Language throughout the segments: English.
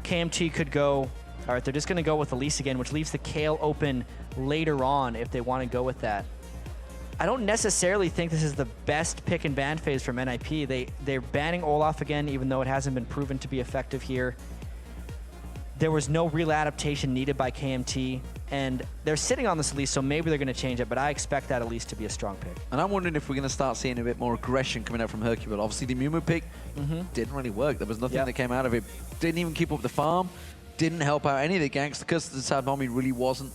KMT could go, all right, they're just going to go with Elise again, which leaves the Kayle open later on if they want to go with that. I don't necessarily think this is the best pick and ban phase from NIP. They're banning Olaf again, even though it hasn't been proven to be effective here. There was no real adaptation needed by KMT, and they're sitting on this Elise, so maybe they're going to change it, but I expect that Elise to be a strong pick. And I'm wondering if we're going to start seeing a bit more aggression coming out from Hercule. Obviously, the Mumu pick didn't really work. There was nothing that came out of it. Didn't even keep up the farm. Didn't help out any of the ganks. The Curse of the Sad Mommy really wasn't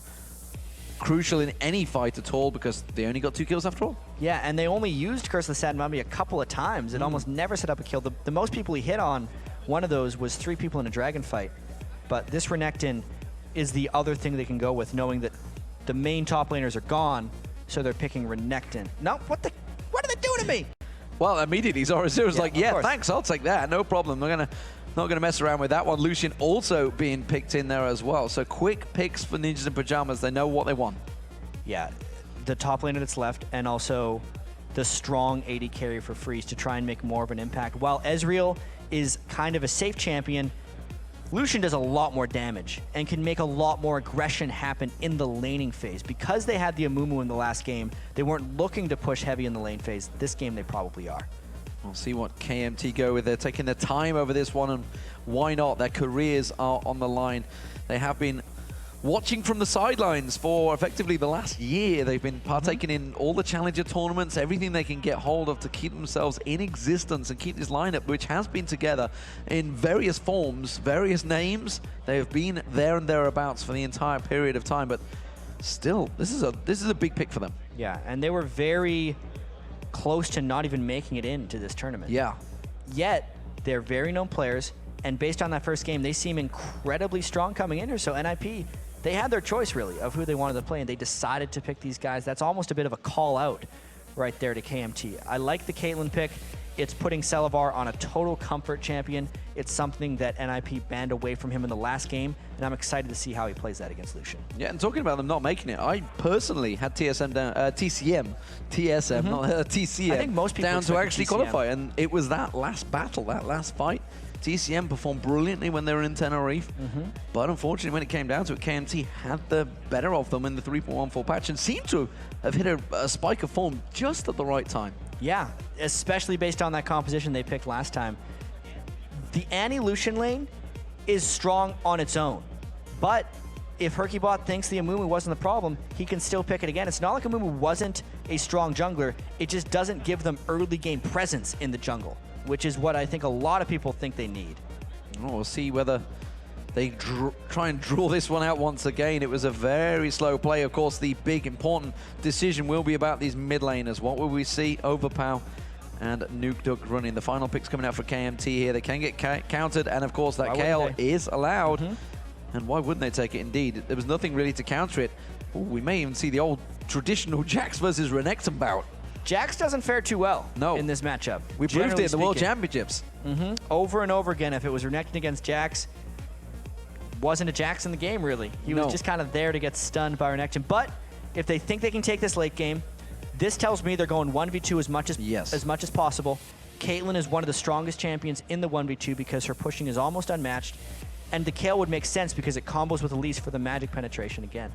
crucial in any fight at all because they only got 2 kills after all. Yeah, and they only used Curse of the Sad Mummy a couple of times. It almost never set up a kill. The most people he hit on, one of those was 3 people in a dragon fight. But this Renekton is the other thing they can go with, knowing that the main top laners are gone, so they're picking Renekton. No, what are they doing to me? Well, immediately Zora was like, yeah, thanks, I'll take that, no problem. Not gonna mess around with that one. Lucian also being picked in there as well. So quick picks for Ninjas in Pyjamas. They know what they want. Yeah, the top laner that's left, and also the strong AD carry for Freeze to try and make more of an impact. While Ezreal is kind of a safe champion, Lucian does a lot more damage and can make a lot more aggression happen in the laning phase. Because they had the Amumu in the last game, they weren't looking to push heavy in the lane phase. This game, they probably are. We'll see what KMT go with. They're taking their time over this one, and why not? Their careers are on the line. They have been watching from the sidelines for effectively the last year. They've been partaking in all the Challenger tournaments, everything they can get hold of to keep themselves in existence and keep this lineup, which has been together in various forms, various names. They have been there and thereabouts for the entire period of time, but still, this is a big pick for them. Yeah, and they were very close to not even making it into this tournament. Yeah. Yet, they're very known players, and based on that first game, they seem incredibly strong coming in here. So NIP, they had their choice, really, of who they wanted to play, and they decided to pick these guys. That's almost a bit of a call-out right there to KMT. I like the Caitlyn pick. It's putting Celavar on a total comfort champion. It's something that NIP banned away from him in the last game, and I'm excited to see how he plays that against Lucian. Yeah, and talking about them not making it, I personally had TSM down, TCM, not TCM, I think most people down to actually TCM. qualify, and it was that last battle, that last fight. TCM performed brilliantly when they were in Tenerife, but unfortunately when it came down to it, KMT had the better of them in the 3.14 patch and seemed to have hit a spike of form just at the right time. Yeah, especially based on that composition they picked last time. The Annie-Lucian lane is strong on its own, but if Hercubot thinks the Amumu wasn't the problem, he can still pick it again. It's not like Amumu wasn't a strong jungler, it just doesn't give them early game presence in the jungle, which is what I think a lot of people think they need. Oh, we'll see whether they try and draw this one out once again. It was a very slow play. Of course, the big important decision will be about these mid laners. What will we see? Overpow and Nukeduck running. The final pick's coming out for KMT here. They can get countered, and of course that Kayle is allowed. And why wouldn't they take it? Indeed, there was nothing really to counter it. Ooh, we may even see the old traditional Jax versus Renekton bout. Jax doesn't fare too well in this matchup. We proved it in the World Championships. Over and over again, if it was Renekton against Jax, wasn't a Jax in the game, really. He was just kind of there to get stunned by Renekton. But if they think they can take this late game, this tells me they're going 1v2 as much as possible. Caitlyn is one of the strongest champions in the 1v2 because her pushing is almost unmatched. And the Kayle would make sense because it combos with Elise for the magic penetration again.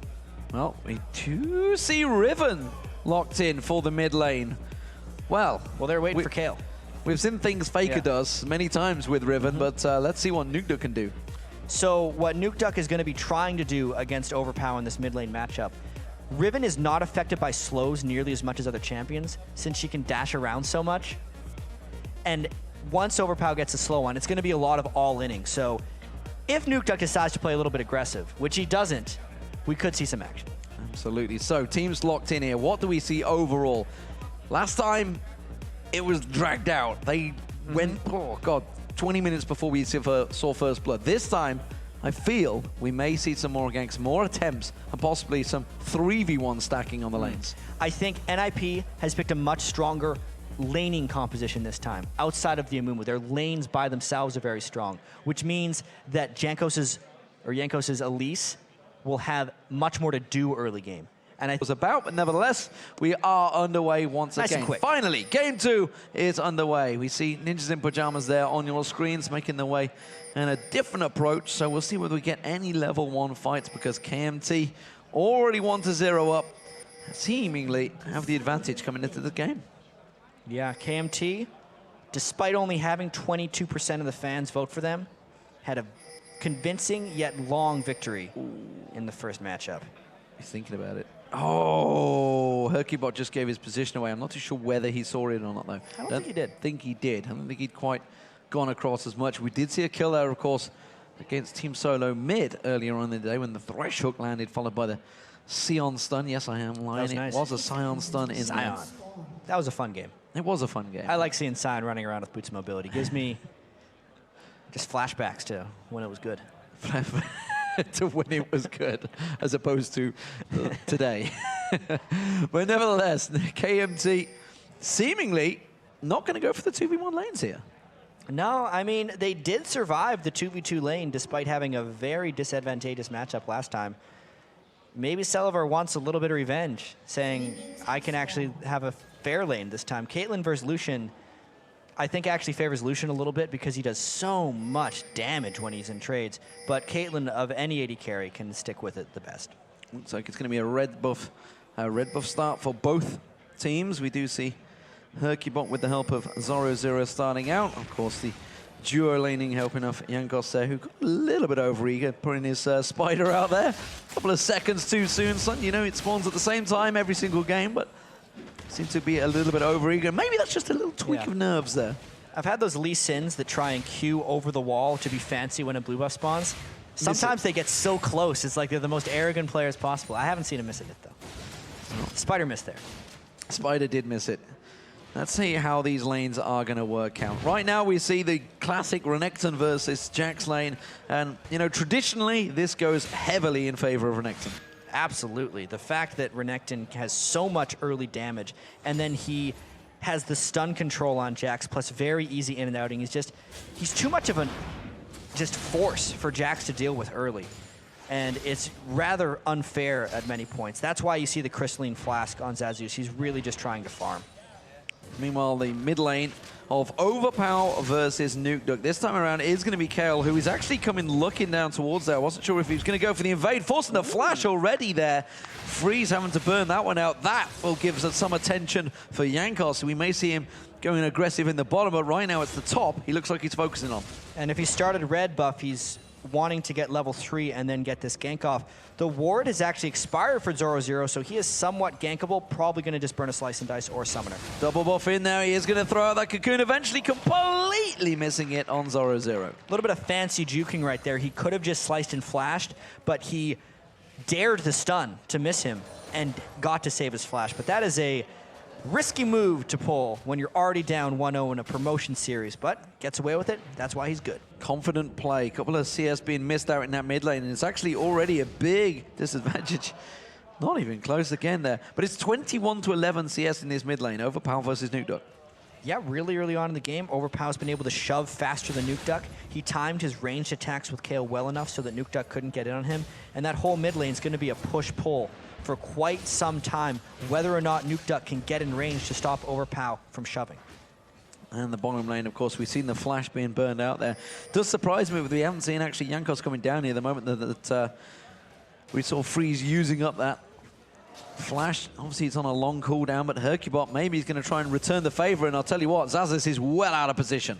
Well, we do see Riven locked in for the mid lane. Well, they're waiting for Kayle. We've seen things Faker does many times with Riven, but let's see what Nukeduck can do. So what Nukeduck is going to be trying to do against Overpow in this mid lane matchup, Riven is not affected by slows nearly as much as other champions since she can dash around so much. And once Overpow gets a slow on, it's going to be a lot of all-inning. So if Nukeduck decides to play a little bit aggressive, which he doesn't, we could see some action. Absolutely. So teams locked in here. What do we see overall? Last time, it was dragged out. They went, oh God, 20 minutes before we saw first blood. This time, I feel we may see some more ganks, more attempts, and possibly some 3v1 stacking on the lanes. I think NIP has picked a much stronger laning composition this time, outside of the Amumu. Their lanes by themselves are very strong, which means that Jankos's Elise will have much more to do early game. And I was about, but nevertheless, we are underway once Nice and again. quick. Finally, game 2 is underway. We see Ninjas in Pyjamas there on your screens, making their way in a different approach. So we'll see whether we get any level 1 fights, because KMT already 1-0 up, seemingly have the advantage coming into the game. Yeah, KMT, despite only having 22% of the fans vote for them, had a convincing yet long victory in the first matchup. He's thinking about it. Oh, Hercubot just gave his position away. I'm not too sure whether he saw it or not, though. I don't think he did. I don't think he'd quite gone across as much. We did see a kill there, of course, against Team Solo mid earlier on in the day when the Thresh hook landed, followed by the Sion stun. Yes, I am lying. Nice. It was a Sion stun in Sion. That was a fun game. It was a fun game. I like seeing Sion running around with boots of mobility. Gives me just flashbacks to when it was good. To when it was good, as opposed to today. But nevertheless, KMT seemingly not going to go for the 2v1 lanes here. No, I mean, they did survive the 2v2 lane despite having a very disadvantageous matchup last time. Maybe Celaver wants a little bit of revenge, saying, I can actually have a fair lane this time. Caitlyn versus Lucian, I think actually favors Lucian a little bit because he does so much damage when he's in trades. But Caitlyn of any AD carry can stick with it the best. Looks like it's going to be a red buff start for both teams. We do see Hercubot with the help of Zoro0 starting out. Of course, the duo laning helping off Jankos there, who got a little bit overeager, putting his spider out there. A couple of seconds too soon, son. You know, it spawns at the same time every single game, but seems to be a little bit overeager. Maybe that's just a little tweak of nerves there. I've had those Lee Sins that try and queue over the wall to be fancy when a blue buff spawns. Sometimes they get so close, it's like they're the most arrogant players possible. I haven't seen him miss it yet, though. No. Spider missed there. Spider did miss it. Let's see how these lanes are going to work out. Right now, we see the classic Renekton versus Jax lane. And, you know, traditionally, this goes heavily in favor of Renekton. Absolutely. The fact that Renekton has so much early damage, and then he has the stun control on Jax, plus very easy in and outing. He's too much of a force for Jax to deal with early. And it's rather unfair at many points. That's why you see the Crystalline Flask on Zazeus. He's really just trying to farm. Meanwhile, the mid lane of Overpower versus Nukeduck. This time around is going to be Kale, who is actually coming looking down towards there. I wasn't sure if he was going to go for the invade, forcing the flash already there. Freeze having to burn that one out. That will give us some attention for Jankos. We may see him going aggressive in the bottom, but right now it's the top he looks like he's focusing on. And if he started red buff, he's wanting to get level 3 and then get this gank off. The ward has actually expired for Zoro0, so he is somewhat gankable, probably going to just burn a Slice and Dice or Summoner. Double buff in there, he is going to throw out that cocoon, eventually completely missing it on Zoro0. A little bit of fancy juking right there. He could have just sliced and flashed, but he dared the stun to miss him and got to save his flash. But that is a risky move to pull when you're already down 1-0 in a promotion series, but gets away with it. That's why he's good. Confident play. A couple of CS being missed out in that mid lane, and it's actually already a big disadvantage. Not even close again there. But it's 21-11 CS in this mid lane. Overpower versus Nukeduck. Yeah, really early on in the game, Overpower's been able to shove faster than Nukeduck. He timed his ranged attacks with Kale well enough so that Nukeduck couldn't get in on him. And that whole mid lane is going to be a push-pull for quite some time, whether or not Nukeduck can get in range to stop Overpower from shoving. And the bottom lane, of course, we've seen the flash being burned out there. Does surprise me, but we haven't seen actually Jankos coming down here the moment that we saw Freeze using up that flash. Obviously, it's on a long cooldown, but Hercubot maybe he's going to try and return the favor, and I'll tell you what, Zazeus is well out of position.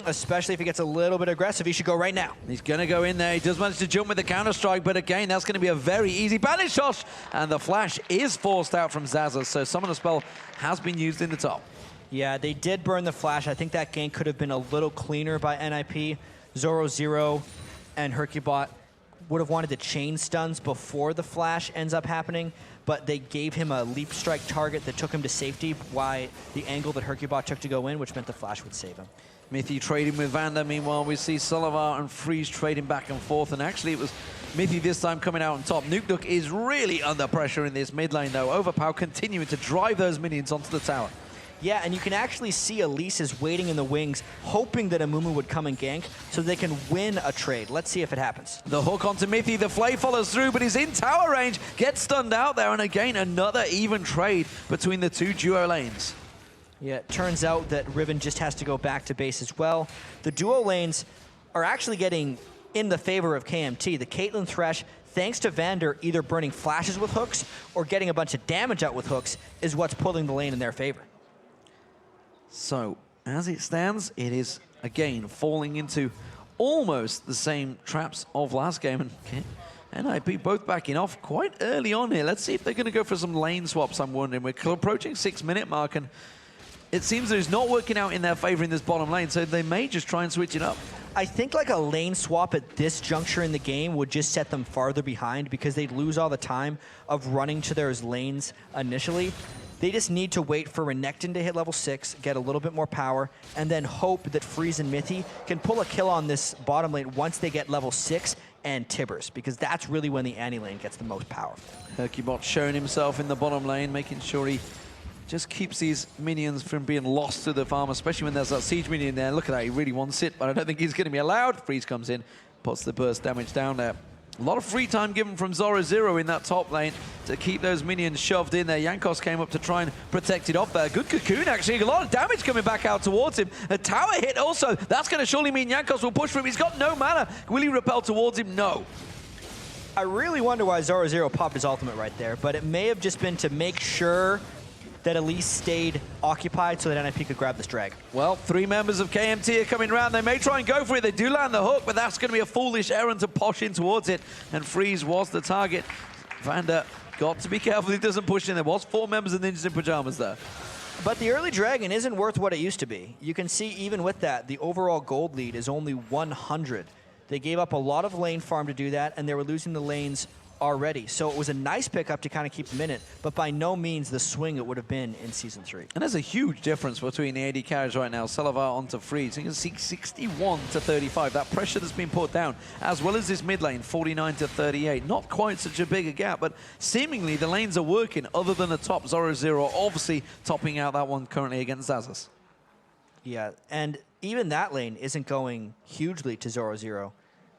Especially if he gets a little bit aggressive, he should go right now. He's going to go in there. He does manage to jump with the counter-strike, but again, that's going to be a very easy banish shot, and the flash is forced out from Zazeus, so Summoner Spell has been used in the top. Yeah, they did burn the flash. I think that gank could have been a little cleaner by NIP. Zoro0 and Hercubot would have wanted the chain stuns before the flash ends up happening, but they gave him a leap strike target that took him to safety, why the angle that Hercubot took to go in, which meant the flash would save him. Mithy trading with Vanda. Meanwhile, we see Solavar and Freeze trading back and forth, and actually it was Mithy this time coming out on top. Nukeduck is really under pressure in this mid lane, though. Overpower continuing to drive those minions onto the tower. Yeah, and you can actually see Elise is waiting in the wings, hoping that Amumu would come and gank so they can win a trade. Let's see if it happens. The hook onto Mithy, the flay follows through, but he's in tower range, gets stunned out there, and again, another even trade between the two duo lanes. Yeah, it turns out that Riven just has to go back to base as well. The duo lanes are actually getting in the favor of KMT. The Caitlyn Thresh, thanks to Vander either burning flashes with hooks or getting a bunch of damage out with hooks, is what's pulling the lane in their favor. So, as it stands, it is, again, falling into almost the same traps of last game. And NIP both backing off quite early on here. Let's see if they're going to go for some lane swaps, I'm wondering. We're approaching 6-minute mark, and it seems that it's not working out in their favor in this bottom lane, so they may just try and switch it up. I think like a lane swap at this juncture in the game would just set them farther behind because they'd lose all the time of running to their lanes initially. They just need to wait for Renekton to hit level 6, get a little bit more power, and then hope that Freeze and Mithy can pull a kill on this bottom lane once they get level 6 and Tibbers, because that's really when the Annie lane gets the most powerful. Hercubot showing himself in the bottom lane, making sure he just keeps these minions from being lost to the farm, especially when there's that siege minion there. Look at that, he really wants it, but I don't think he's going to be allowed. Freeze comes in, puts the burst damage down there. A lot of free time given from Zoro in that top lane to keep those minions shoved in there. Jankos came up to try and protect it off there. Good cocoon, actually. A lot of damage coming back out towards him. A tower hit also. That's going to surely mean Jankos will push for him. He's got no mana. Will he repel towards him? No. I really wonder why Zoro popped his ultimate right there, but it may have just been to make sure that Elise stayed occupied so that NIP could grab this dragon. Well, 3 members of KMT are coming around. They may try and go for it. They do land the hook, but that's going to be a foolish errand to posh in towards it. And Freeze was the target. Vander got to be careful he doesn't push in. There was 4 members of Ninjas in Pyjamas there. But the early dragon isn't worth what it used to be. You can see even with that, the overall gold lead is only 100. They gave up a lot of lane farm to do that, and they were losing the lanes already. So it was a nice pickup to kind of keep them in it, but by no means the swing it would have been in Season 3. And there's a huge difference between the AD carries right now. Salavar onto Freeze. You can see 61 to 35. That pressure that's been put down, as well as this mid lane, 49 to 38. Not quite such a big a gap, but seemingly the lanes are working other than the top. Zoro obviously topping out that one currently against Xaxus. Yeah, and even that lane isn't going hugely to Zoro.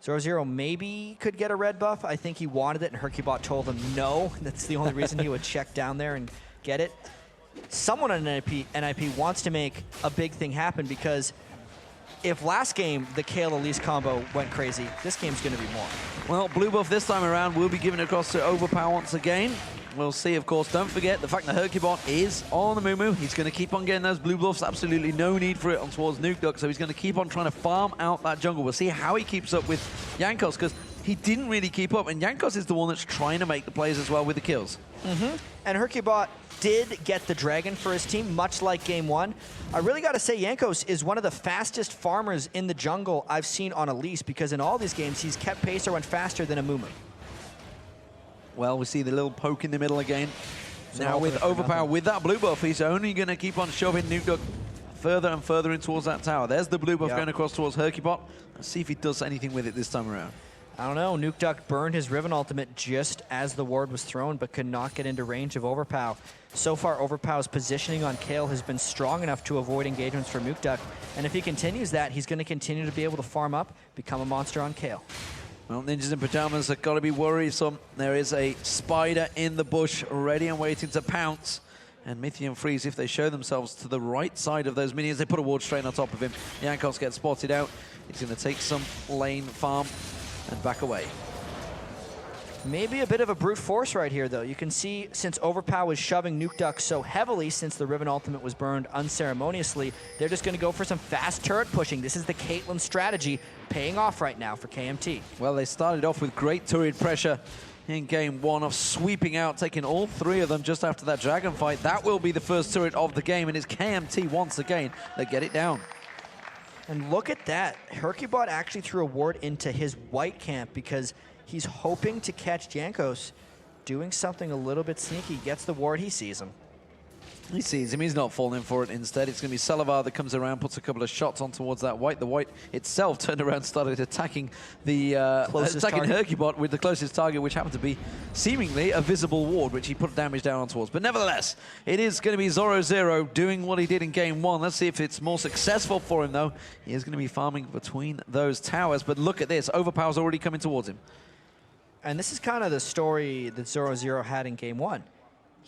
Zoro maybe could get a red buff. I think he wanted it, and Hercubot told him no. That's the only reason he would check down there and get it. Someone on NIP wants to make a big thing happen, because if last game the Kayle Elise combo went crazy, this game's going to be more. Well, blue buff this time around will be given across to Overpower once again. We'll see, of course. Don't forget the fact that Hercubot is on the Moo. He's going to keep on getting those blue buffs. Absolutely no need for it on towards Nukeduck, so he's going to keep on trying to farm out that jungle. We'll see how he keeps up with Jankos, because he didn't really keep up, and Jankos is the one that's trying to make the plays as well with the kills. And Hercubot did get the dragon for his team, much like Game 1. I really got to say, Jankos is one of the fastest farmers in the jungle I've seen on Elise, because in all these games, he's kept pace or went faster than Amumu. Well, we see the little poke in the middle again. Now with Overpower, with that blue buff, he's only going to keep on shoving Nukeduck further and further in towards that tower. There's the blue buff going across towards Hercubot. Let's see if he does anything with it this time around. I don't know. Nukeduck burned his Riven ultimate just as the ward was thrown, but could not get into range of Overpower. So far, Overpower's positioning on Kayle has been strong enough to avoid engagements from Nukeduck. And if he continues that, he's going to continue to be able to farm up, become a monster on Kayle. Well, Ninjas in Pyjamas have got to be worrisome. There is a spider in the bush ready and waiting to pounce. And Mithy and Freeze, if they show themselves to the right side of those minions, they put a ward straight on top of him. Jankos gets spotted out. He's going to take some lane farm and back away. Maybe a bit of a brute force right here, though. You can see, since Overpower was shoving Nukeduck so heavily since the Riven ultimate was burned unceremoniously, they're just going to go for some fast turret pushing. This is the Caitlyn strategy paying off right now for KMT. Well, they started off with great turret pressure in Game 1 of sweeping out, taking all 3 of them just after that dragon fight. That will be the first turret of the game, and it's KMT once again that get it down. And look at that. Hercubot actually threw a ward into his white camp because he's hoping to catch Jankos doing something a little bit sneaky. Gets the ward, he sees him. He sees him. He's not falling for it. Instead, it's going to be Selavar that comes around, puts a couple of shots on towards that white. The white itself turned around, started attacking the Hercubot with the closest target, which happened to be seemingly a visible ward, which he put damage down on towards. But nevertheless, it is going to be Zoro doing what he did in game one. Let's see if it's more successful for him, though. He is going to be farming between those towers. But look at this. Overpower's already coming towards him. And this is kind of the story that Zoro had in game one.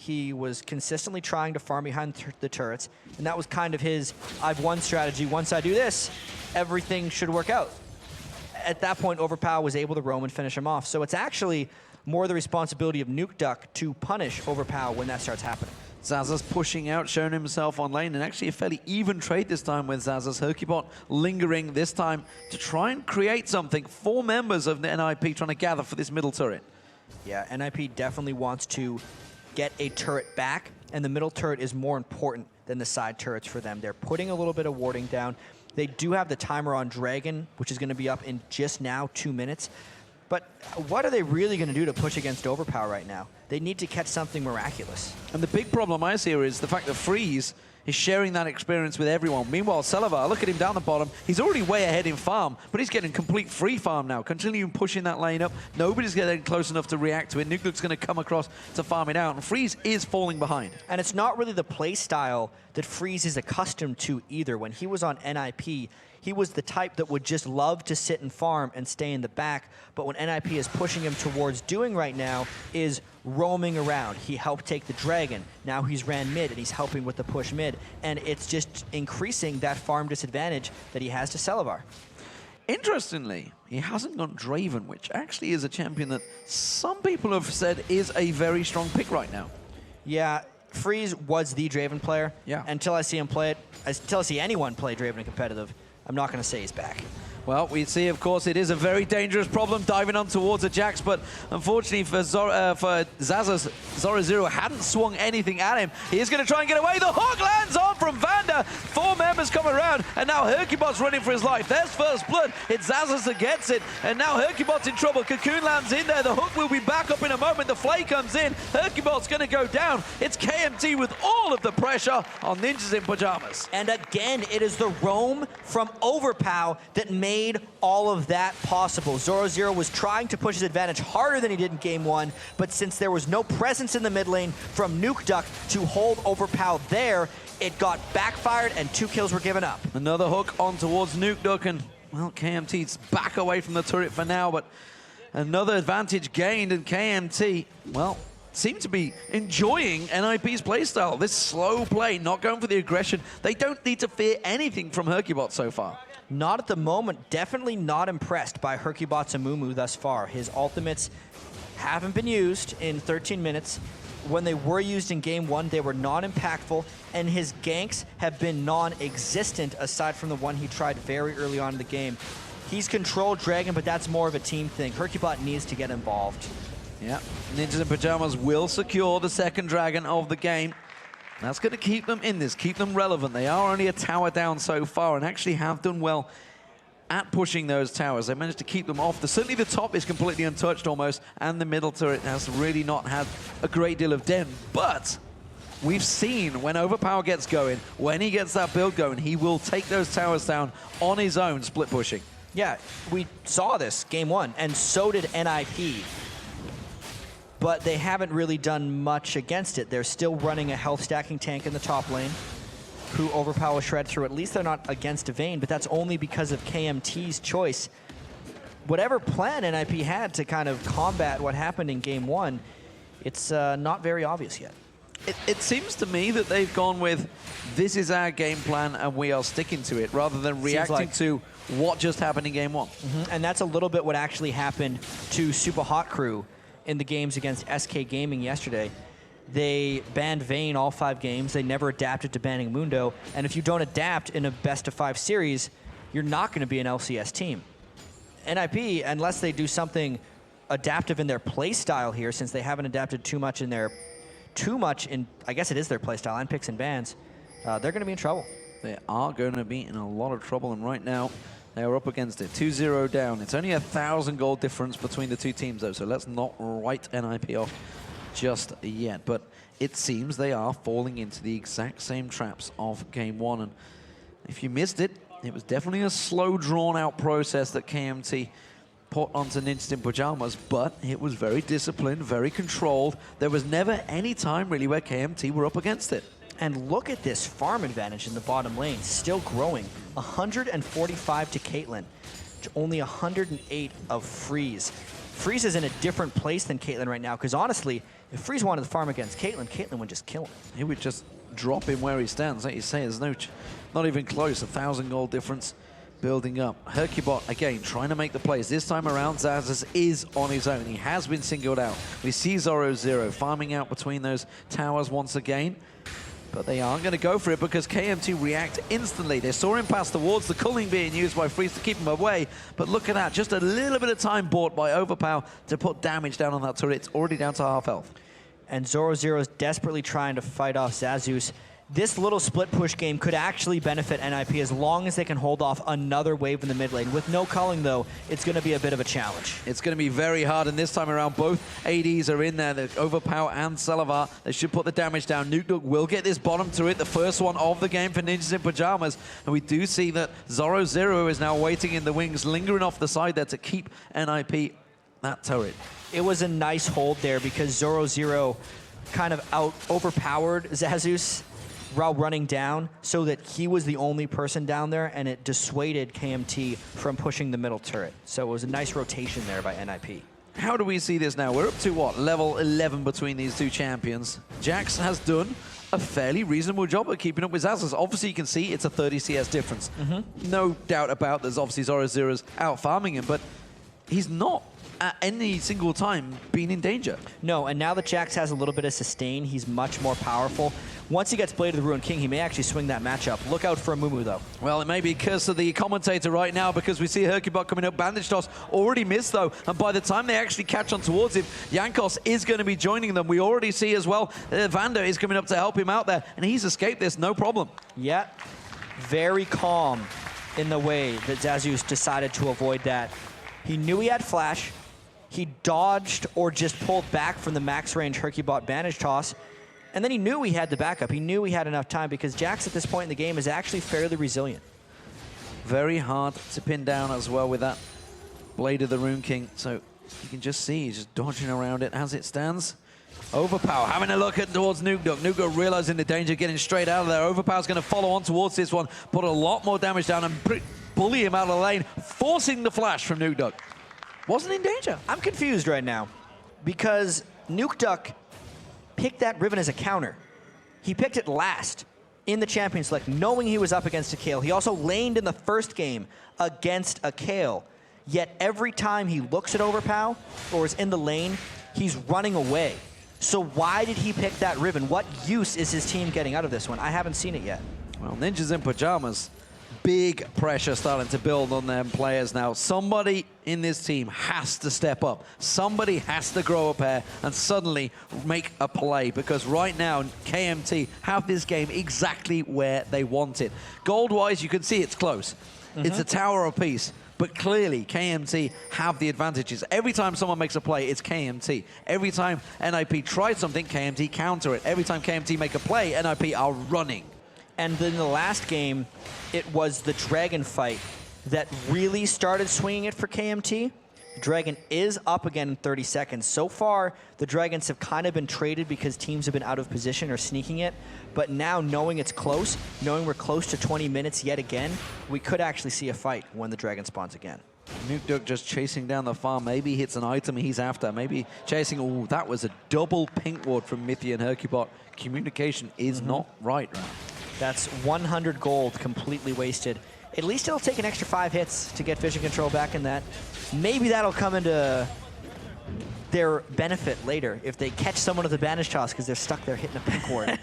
He was consistently trying to farm behind the turrets, and that was kind of his, I've won strategy. Once I do this, everything should work out. At that point, Overpower was able to roam and finish him off. So it's actually more the responsibility of NukeDuck to punish Overpower when that starts happening. Zaza's pushing out, showing himself on lane, and actually a fairly even trade this time with Zaza's Hercubot lingering this time to try and create something. 4 members of the NIP trying to gather for this middle turret. Yeah, NIP definitely wants to get a turret back, and the middle turret is more important than the side turrets for them. They're putting a little bit of warding down. They do have the timer on Dragon, which is going to be up in just now 2 minutes. But what are they really going to do to push against Overpower right now? They need to catch something miraculous. And the big problem I see here is the fact that Freeze is sharing that experience with everyone. Meanwhile, Selavar, look at him down the bottom. He's already way ahead in farm, but he's getting complete free farm now, continuing pushing that lane up. Nobody's getting close enough to react to it. NukeDuck's going to come across to farm it out, and Freeze is falling behind. And it's not really the play style that Freeze is accustomed to either. When he was on NIP, he was the type that would just love to sit and farm and stay in the back. But what NIP is pushing him towards doing right now is roaming around. He helped take the Dragon. Now he's ran mid, and he's helping with the push mid. And it's just increasing that farm disadvantage that he has to Selavar. Interestingly, he hasn't gone Draven, which actually is a champion that some people have said is a very strong pick right now. Yeah, Freeze was the Draven player. Yeah. Until I see him play it, until I see anyone play Draven in competitive, I'm not going to say he's back. Well, we see, of course, it is a very dangerous problem diving on towards a Jax, but unfortunately for Zaza's, Zoro hadn't swung anything at him. He is going to try and get away. The hook lands on from Vander. 4 members come around, and now Hercubot's running for his life. There's first blood. It's Zaza's that gets it, and now Hercubot's in trouble. Cocoon lands in there. The hook will be back up in a moment. The flay comes in. Hercubot's going to go down. It's KMT with all of the pressure on Ninjas in Pyjamas. And again, it is the roam from Overpow that made all of that possible. Zoro was trying to push his advantage harder than he did in game one, but since there was no presence in the mid lane from NukeDuck to hold Overpow there, it got backfired and 2 kills were given up. Another hook on towards NukeDuck, and, well, KMT's back away from the turret for now, but another advantage gained, and KMT, well, seem to be enjoying NIP's playstyle. This slow play, not going for the aggression. They don't need to fear anything from Hercubot so far. Not at the moment. Definitely not impressed by Hercubot's Amumu thus far. His ultimates haven't been used in 13 minutes. When they were used in game one, they were not impactful, and his ganks have been non-existent aside from the one he tried very early on in the game. He's controlled Dragon, but that's more of a team thing. Hercubot needs to get involved. Yeah, Ninjas in Pyjamas will secure the second Dragon of the game. That's going to keep them in this, keep them relevant. They are only a tower down so far and actually have done well at pushing those towers. They managed to keep them off. Certainly the top is completely untouched almost, and the middle turret has really not had a great deal of den. But we've seen when Overpower gets going, when he gets that build going, he will take those towers down on his own, split pushing. Yeah, we saw this game one, and so did NIP. But they haven't really done much against it. They're still running a health stacking tank in the top lane, who Overpower shred through. At least they're not against a Vayne, but that's only because of KMT's choice. Whatever plan NIP had to kind of combat what happened in game one, it's not very obvious yet. It seems to me that they've gone with, this is our game plan and we are sticking to it, rather than reacting to what just happened in game one. And that's a little bit what actually happened to Super Hot Crew in the games against SK Gaming yesterday. They banned Vayne all 5 games. They never adapted to banning Mundo. And if you don't adapt in a best-of-5 series, you're not going to be an LCS team. NIP, unless they do something adaptive in their play style here, since they haven't adapted too much in, I guess it is their play style, and picks and bans, they're going to be in trouble. They are going to be in a lot of trouble, and right now, they are up against it. 2-0 down. It's only 1,000 gold difference between the two teams, though, so let's not write NIP off just yet. But it seems they are falling into the exact same traps of Game 1. And if you missed it, it was definitely a slow, drawn-out process that KMT put onto Ninjas in Pyjamas, but it was very disciplined, very controlled. There was never any time, really, where KMT were up against it. And look at this farm advantage in the bottom lane, still growing. 145 to Caitlyn, to only 108 of Freeze. Freeze is in a different place than Caitlyn right now, because honestly, if Freeze wanted to farm against Caitlyn, Caitlyn would just kill him. He would just drop him where he stands. Like you say, there's not even close. 1,000 gold difference building up. Hercubot, again, trying to make the plays. This time around, Zazas is on his own. He has been singled out. We see Zoro0 farming out between those towers once again. But they aren't going to go for it because KMT react instantly. They saw him pass towards the culling being used by Freeze to keep him away. But look at that, just a little bit of time bought by Overpower to put damage down on that turret. It's already down to half health. And Zoro0 is desperately trying to fight off Zazus. This little split push game could actually benefit NIP as long as they can hold off another wave in the mid lane. With no culling, though, it's going to be a bit of a challenge. It's going to be very hard, and this time around, both ADs are in there. The Overpower and Salavar. They should put the damage down. Nuke will get this bottom turret, the first one of the game for Ninjas in Pyjamas. And we do see that Zoro0 is now waiting in the wings, lingering off the side there to keep NIP that turret. It was a nice hold there because Zoro0 kind of overpowered Zazus while running down, so that he was the only person down there, and it dissuaded KMT from pushing the middle turret. So it was a nice rotation there by NIP. How do we see this now? We're up to, what, level 11 between these two champions. Jax has done a fairly reasonable job at keeping up with Zazas. Obviously, you can see it's a 30 CS difference. No doubt about there's obviously Zoro0's out farming him, but he's not at any single time been in danger. No, and now that Jax has a little bit of sustain, he's much more powerful. Once he gets Blade of the Ruined King, he may actually swing that matchup. Look out for a Mumu, though. Well, it may be curse of the commentator right now because we see Hercubot coming up. Bandage Toss already missed, though, and by the time they actually catch on towards him, Jankos is going to be joining them. We already see as well Vander is coming up to help him out there, and he's escaped this, no problem. Yeah, very calm in the way that Zazus decided to avoid that. He knew he had flash. He dodged or just pulled back from the max range Hercubot Bandage Toss. And then he knew he had the backup. He knew he had enough time because Jax at this point in the game is actually fairly resilient. Very hard to pin down as well with that Blade of the Ruined King. So you can just see he's just dodging around it as it stands. Overpower having a look at towards Nuke. Nuke realizing the danger, getting straight out of there. Overpower's going to follow on towards this one, put a lot more damage down and bully him out of the lane, forcing the flash from Nuke. Wasn't in danger. I'm confused right now because Nuke picked that Riven as a counter. He picked it last in the champion select, knowing he was up against a Kayle. He also laned in the first game against a Kayle. Yet every time he looks at Overpow or is in the lane, he's running away. So why did he pick that Riven? What use is his team getting out of this one? I haven't seen it yet. Well, Ninjas in Pyjamas, big pressure starting to build on them players now. Somebody in this team has to step up. Somebody has to grow a pair and suddenly make a play, because right now KMT have this game exactly where they want it. Gold-wise, you can see it's close. It's a tower of peace. But clearly, KMT have the advantages. Every time someone makes a play, it's KMT. Every time NIP tries something, KMT counter it. Every time KMT make a play, NIP are running. And then the last game, it was the Dragon fight that really started swinging it for KMT. Dragon is up again in 30 seconds. So far, the Dragons have kind of been traded because teams have been out of position or sneaking it. But now, knowing it's close, knowing we're close to 20 minutes yet again, we could actually see a fight when the Dragon spawns again. Nuke just chasing down the farm. Maybe hits an item he's after. Maybe chasing. Oh, that was a double pink ward from Mithy and Hercubot. Communication is not right. That's 100 gold completely wasted. At least it'll take an extra 5 hits to get vision control back in that. Maybe that'll come into their benefit later if they catch someone with a bandage toss because they're stuck there hitting a pink ward.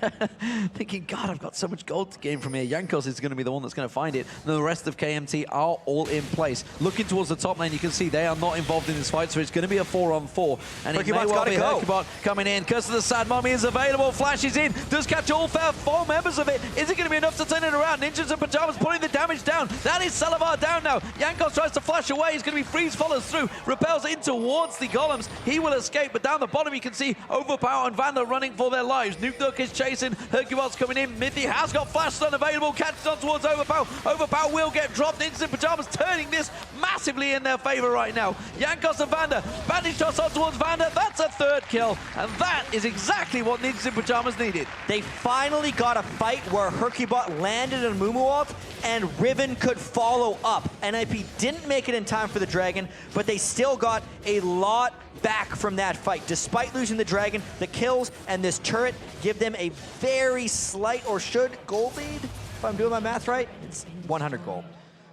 Thinking, God, I've got so much gold to gain from here. Jankos is going to be the one that's going to find it. And the rest of KMT are all in place. Looking towards the top lane, you can see they are not involved in this fight, so it's going to be a 4-on-4. And it may well be Hercubot coming in. Curse of the Sad Mummy is available. Flashes in. Does catch all 4 members of it. Is it going to be enough to turn it around? Ninjas in Pyjamas putting the damage down. That is Salavar down now. Jankos tries to flash away. He's going to be Freeze, follows through. Repels in towards the golems. He will escape, but down the bottom you can see Overpower and Vanda running for their lives. Nuke is chasing, Hercubot's coming in. Mithy has got flash stun available, catches on towards Overpower. Overpower will get dropped. Instant Pyjamas turning this massively in their favor right now. Jankos and Vanda, bandage toss on towards Vanda. That's a third kill, and that is exactly what Instant Pyjamas needed. They finally got a fight where Hercubot landed on Mumuov and Riven could follow up. NIP didn't make it in time for the Dragon, but they still got a lot back from that fight. Despite losing the Dragon, the kills and this turret give them a very slight, or should, gold lead? If I'm doing my math right, it's 100 gold.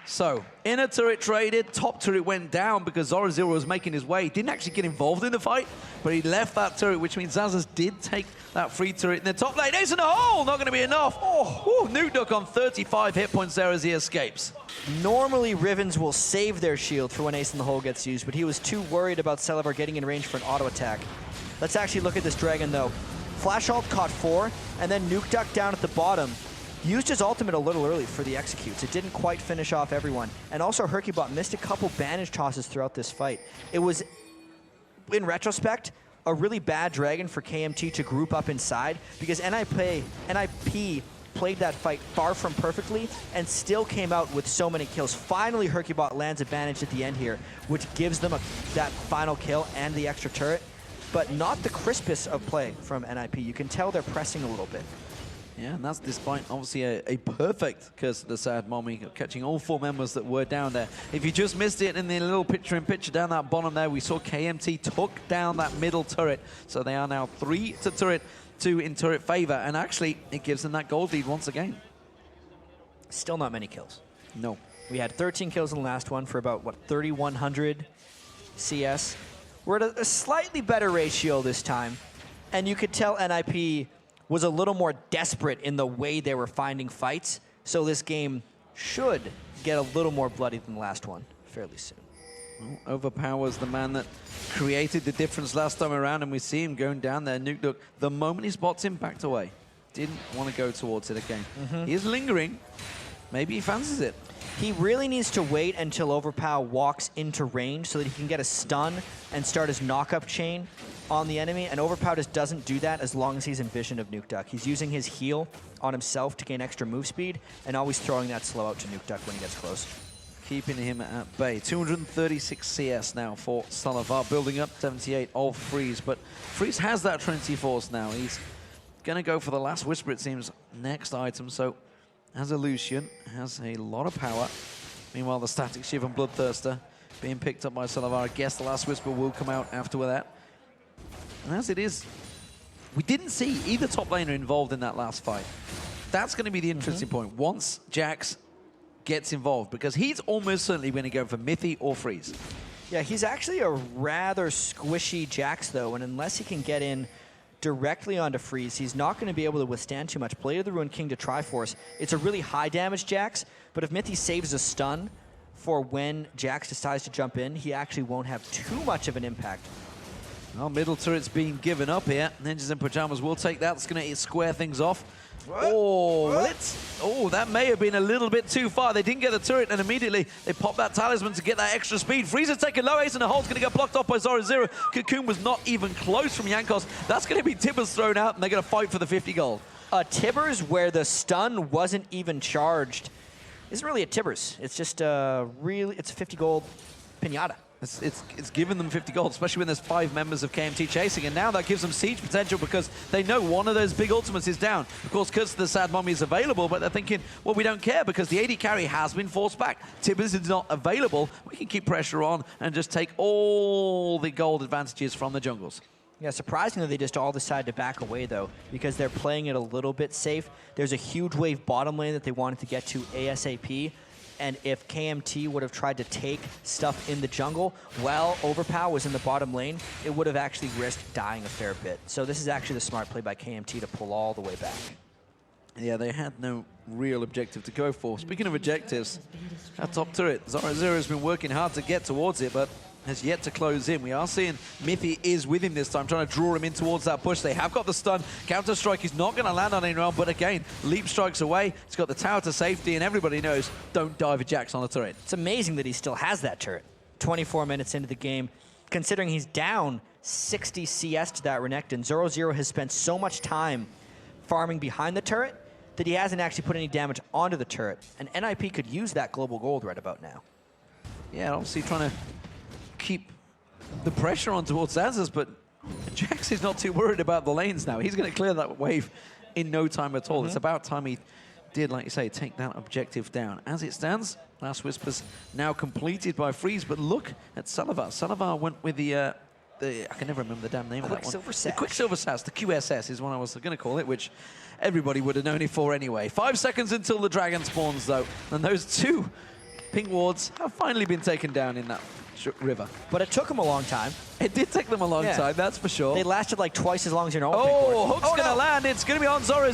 So, inner turret traded, top turret went down because Zoro was making his way. Didn't actually get involved in the fight, but he left that turret, which means Zazas did take that free turret in the top lane. Ace in the hole, not going to be enough. Oh, Nuke on 35 hit points there as he escapes. Normally, Rivens will save their shield for when Ace in the hole gets used, but he was too worried about Celavar getting in range for an auto attack. Let's actually look at this Dragon, though. Flash ult caught 4, and then Nuke down at the bottom. Used his ultimate a little early for the executes. It didn't quite finish off everyone. And also Hercubot missed a couple bandage tosses throughout this fight. It was, in retrospect, a really bad Dragon for KMT to group up inside because NIP played that fight far from perfectly and still came out with so many kills. Finally, Hercubot lands a bandage at the end here, which gives them that final kill and the extra turret, but not the crispest of play from NIP. You can tell they're pressing a little bit. Yeah, and that's despite obviously a perfect Curse of the Sad Mommy, catching all 4 members that were down there. If you just missed it in the little picture-in-picture down that bottom there, we saw KMT took down that middle turret. So they are now 3 to turret, 2 in turret favor, and actually it gives them that gold lead once again. Still not many kills. No. We had 13 kills in the last one for about, what, 3,100 CS. We're at a slightly better ratio this time, and you could tell NIP was a little more desperate in the way they were finding fights, so this game should get a little more bloody than the last one fairly soon. Well, Overpower's the man that created the difference last time around, and we see him going down there. Nuke, the moment he spots him, backed away. Didn't want to go towards it again. He is lingering. Maybe he fancies it. He really needs to wait until Overpower walks into range so that he can get a stun and start his knock-up chain on the enemy, and Overpower just doesn't do that as long as he's in vision of Nuke. He's using his heal on himself to gain extra move speed and always throwing that slow out to Nuke when he gets close. Keeping him at bay. 236 CS now for Salavar, building up 78 of Freeze, but Freeze has that Trinity Force now. He's going to go for the last Whisper, it seems, next item, so has a Lucian, has a lot of power. Meanwhile, the Static Shiv and Bloodthirster being picked up by Salavar. I guess the last Whisper will come out after that. And as it is, we didn't see either top laner involved in that last fight. That's going to be the interesting point. Once Jax gets involved, because he's almost certainly going to go for Mithy or Freeze. Yeah, he's actually a rather squishy Jax, though, and unless he can get in directly onto Freeze, he's not going to be able to withstand too much. Blade of the Ruined King to Triforce. It's a really high damage Jax, but if Mithy saves a stun for when Jax decides to jump in, he actually won't have too much of an impact. Well, middle turret's being given up here. Ninjas in Pyjamas will take that. It's going to square things off. Oh, that may have been a little bit too far. They didn't get the turret, and immediately they pop that talisman to get that extra speed. Freezer's taking low, Ace in the hole's going to get blocked off by Zoro Zero. Cocoon was not even close from Jankos. That's going to be Tibbers thrown out, and they're going to fight for the 50 gold. Tibbers, where the stun wasn't even charged, isn't really a Tibbers. It's just it's a 50 gold pinata. It's given them 50 gold, especially when there's 5 members of KMT chasing, and now that gives them siege potential because they know one of those big ultimates is down. Of course, Curse of the Sad Mommy is available, but they're thinking, well, we don't care because the AD carry has been forced back. Tibbers is not available. We can keep pressure on and just take all the gold advantages from the jungles. Yeah, surprisingly, they just all decide to back away, though, because they're playing it a little bit safe. There's a huge wave bottom lane that they wanted to get to ASAP. And if KMT would have tried to take stuff in the jungle while Overpower was in the bottom lane, it would have actually risked dying a fair bit. So this is actually the smart play by KMT to pull all the way back. Yeah, they had no real objective to go for. Speaking of objectives, that top turret, Zoro Zero has been working hard to get towards it, but has yet to close in. We are seeing Mithy is with him this time, trying to draw him in towards that push. They have got the stun. Counter-strike is not going to land on anyone, but again, leap strikes away. It's got the tower to safety, and everybody knows, don't dive a Jax on the turret. It's amazing that he still has that turret. 24 minutes into the game. considering he's down 60 CS to that Renekton. 0-0 has spent so much time farming behind the turret that he hasn't actually put any damage onto the turret. And NIP could use that global gold right about now. Yeah, obviously trying to keep the pressure on towards Zazas, but Jax is not too worried about the lanes now. He's going to clear that wave in no time at all. It's about time he did, like you say, take that objective down. As it stands, Last Whispers now completed by Freeze, but look at Salavar. Salavar went with the I can never remember the damn name of that one. Quicksilver Sash. The Quicksilver Sash, the QSS is what I was going to call it, which everybody would have known it for anyway. 5 seconds until the dragon spawns, though, and those 2 pink wards have finally been taken down in that river. But it took him a long time. It did take them a long time, that's for sure. They lasted like twice as long as your normal Oh, pink ward. Hook's going to land. It's going to be on Zoro.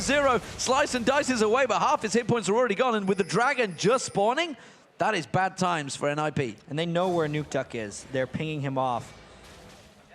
Slice and dices away, but half his hit points are already gone. And with the dragon just spawning, that is bad times for NIP. And they know where Nuke Duck is. They're pinging him off.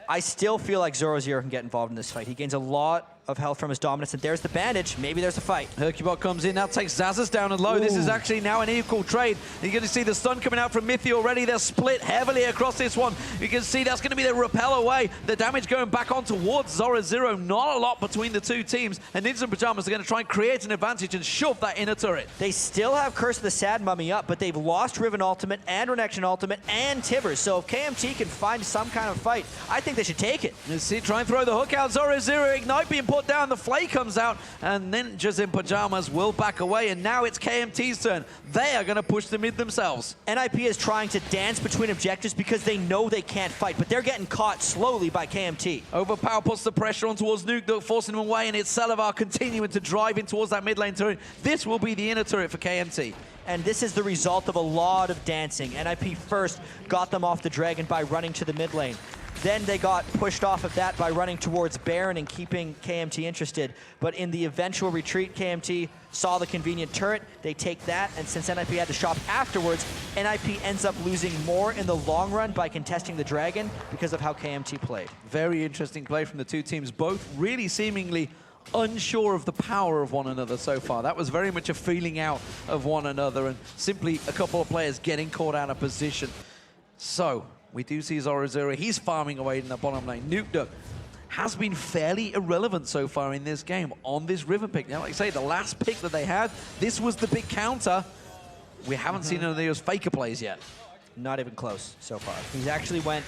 I still feel like 0-0 can get involved in this fight. He gains a lot of health from his dominance, and there's the bandage. Maybe there's a fight. Hercubot comes in, now takes Zazas down and low. Ooh. This is actually now an equal trade. You're going to see the stun coming out from Mithy already. They're split heavily across this one. You can see that's going to be the repel away. The damage going back on towards Zoro. Not a lot between the 2 teams. And Ninjas and Pyjamas are going to try and create an advantage and shove that inner turret. They still have Curse of the Sad Mummy up, but they've lost Riven ultimate and Renekton ultimate and Tivers. So if KMT can find some kind of fight, I think they should take it. You see, try and throw the hook out. Zoro, Ignite being put down. The Flay comes out, and Ninjas in Pyjamas will back away, and now it's KMT's turn. They are going to push the mid themselves. NIP is trying to dance between objectives because they know they can't fight, but they're getting caught slowly by KMT. Overpower puts the pressure on towards Nuke Duck, forcing him away, and it's Salavar continuing to drive in towards that mid lane turret. This will be the inner turret for KMT. And this is the result of a lot of dancing. NIP first got them off the dragon by running to the mid lane. Then they got pushed off of that by running towards Baron and keeping KMT interested. But in the eventual retreat, KMT saw the convenient turret. They take that, and since NIP had to shop afterwards, NIP ends up losing more in the long run by contesting the dragon because of how KMT played. Very interesting play from the 2 teams, both really seemingly unsure of the power of one another so far. That was very much a feeling out of one another and simply a couple of players getting caught out of position. So we do see Zoro. He's farming away in the bottom lane. Nuke Duck has been fairly irrelevant so far in this game on this Riven pick. Now, like I say, the last pick that they had, this was the big counter. We haven't seen any of those faker plays yet. Not even close so far. He's actually went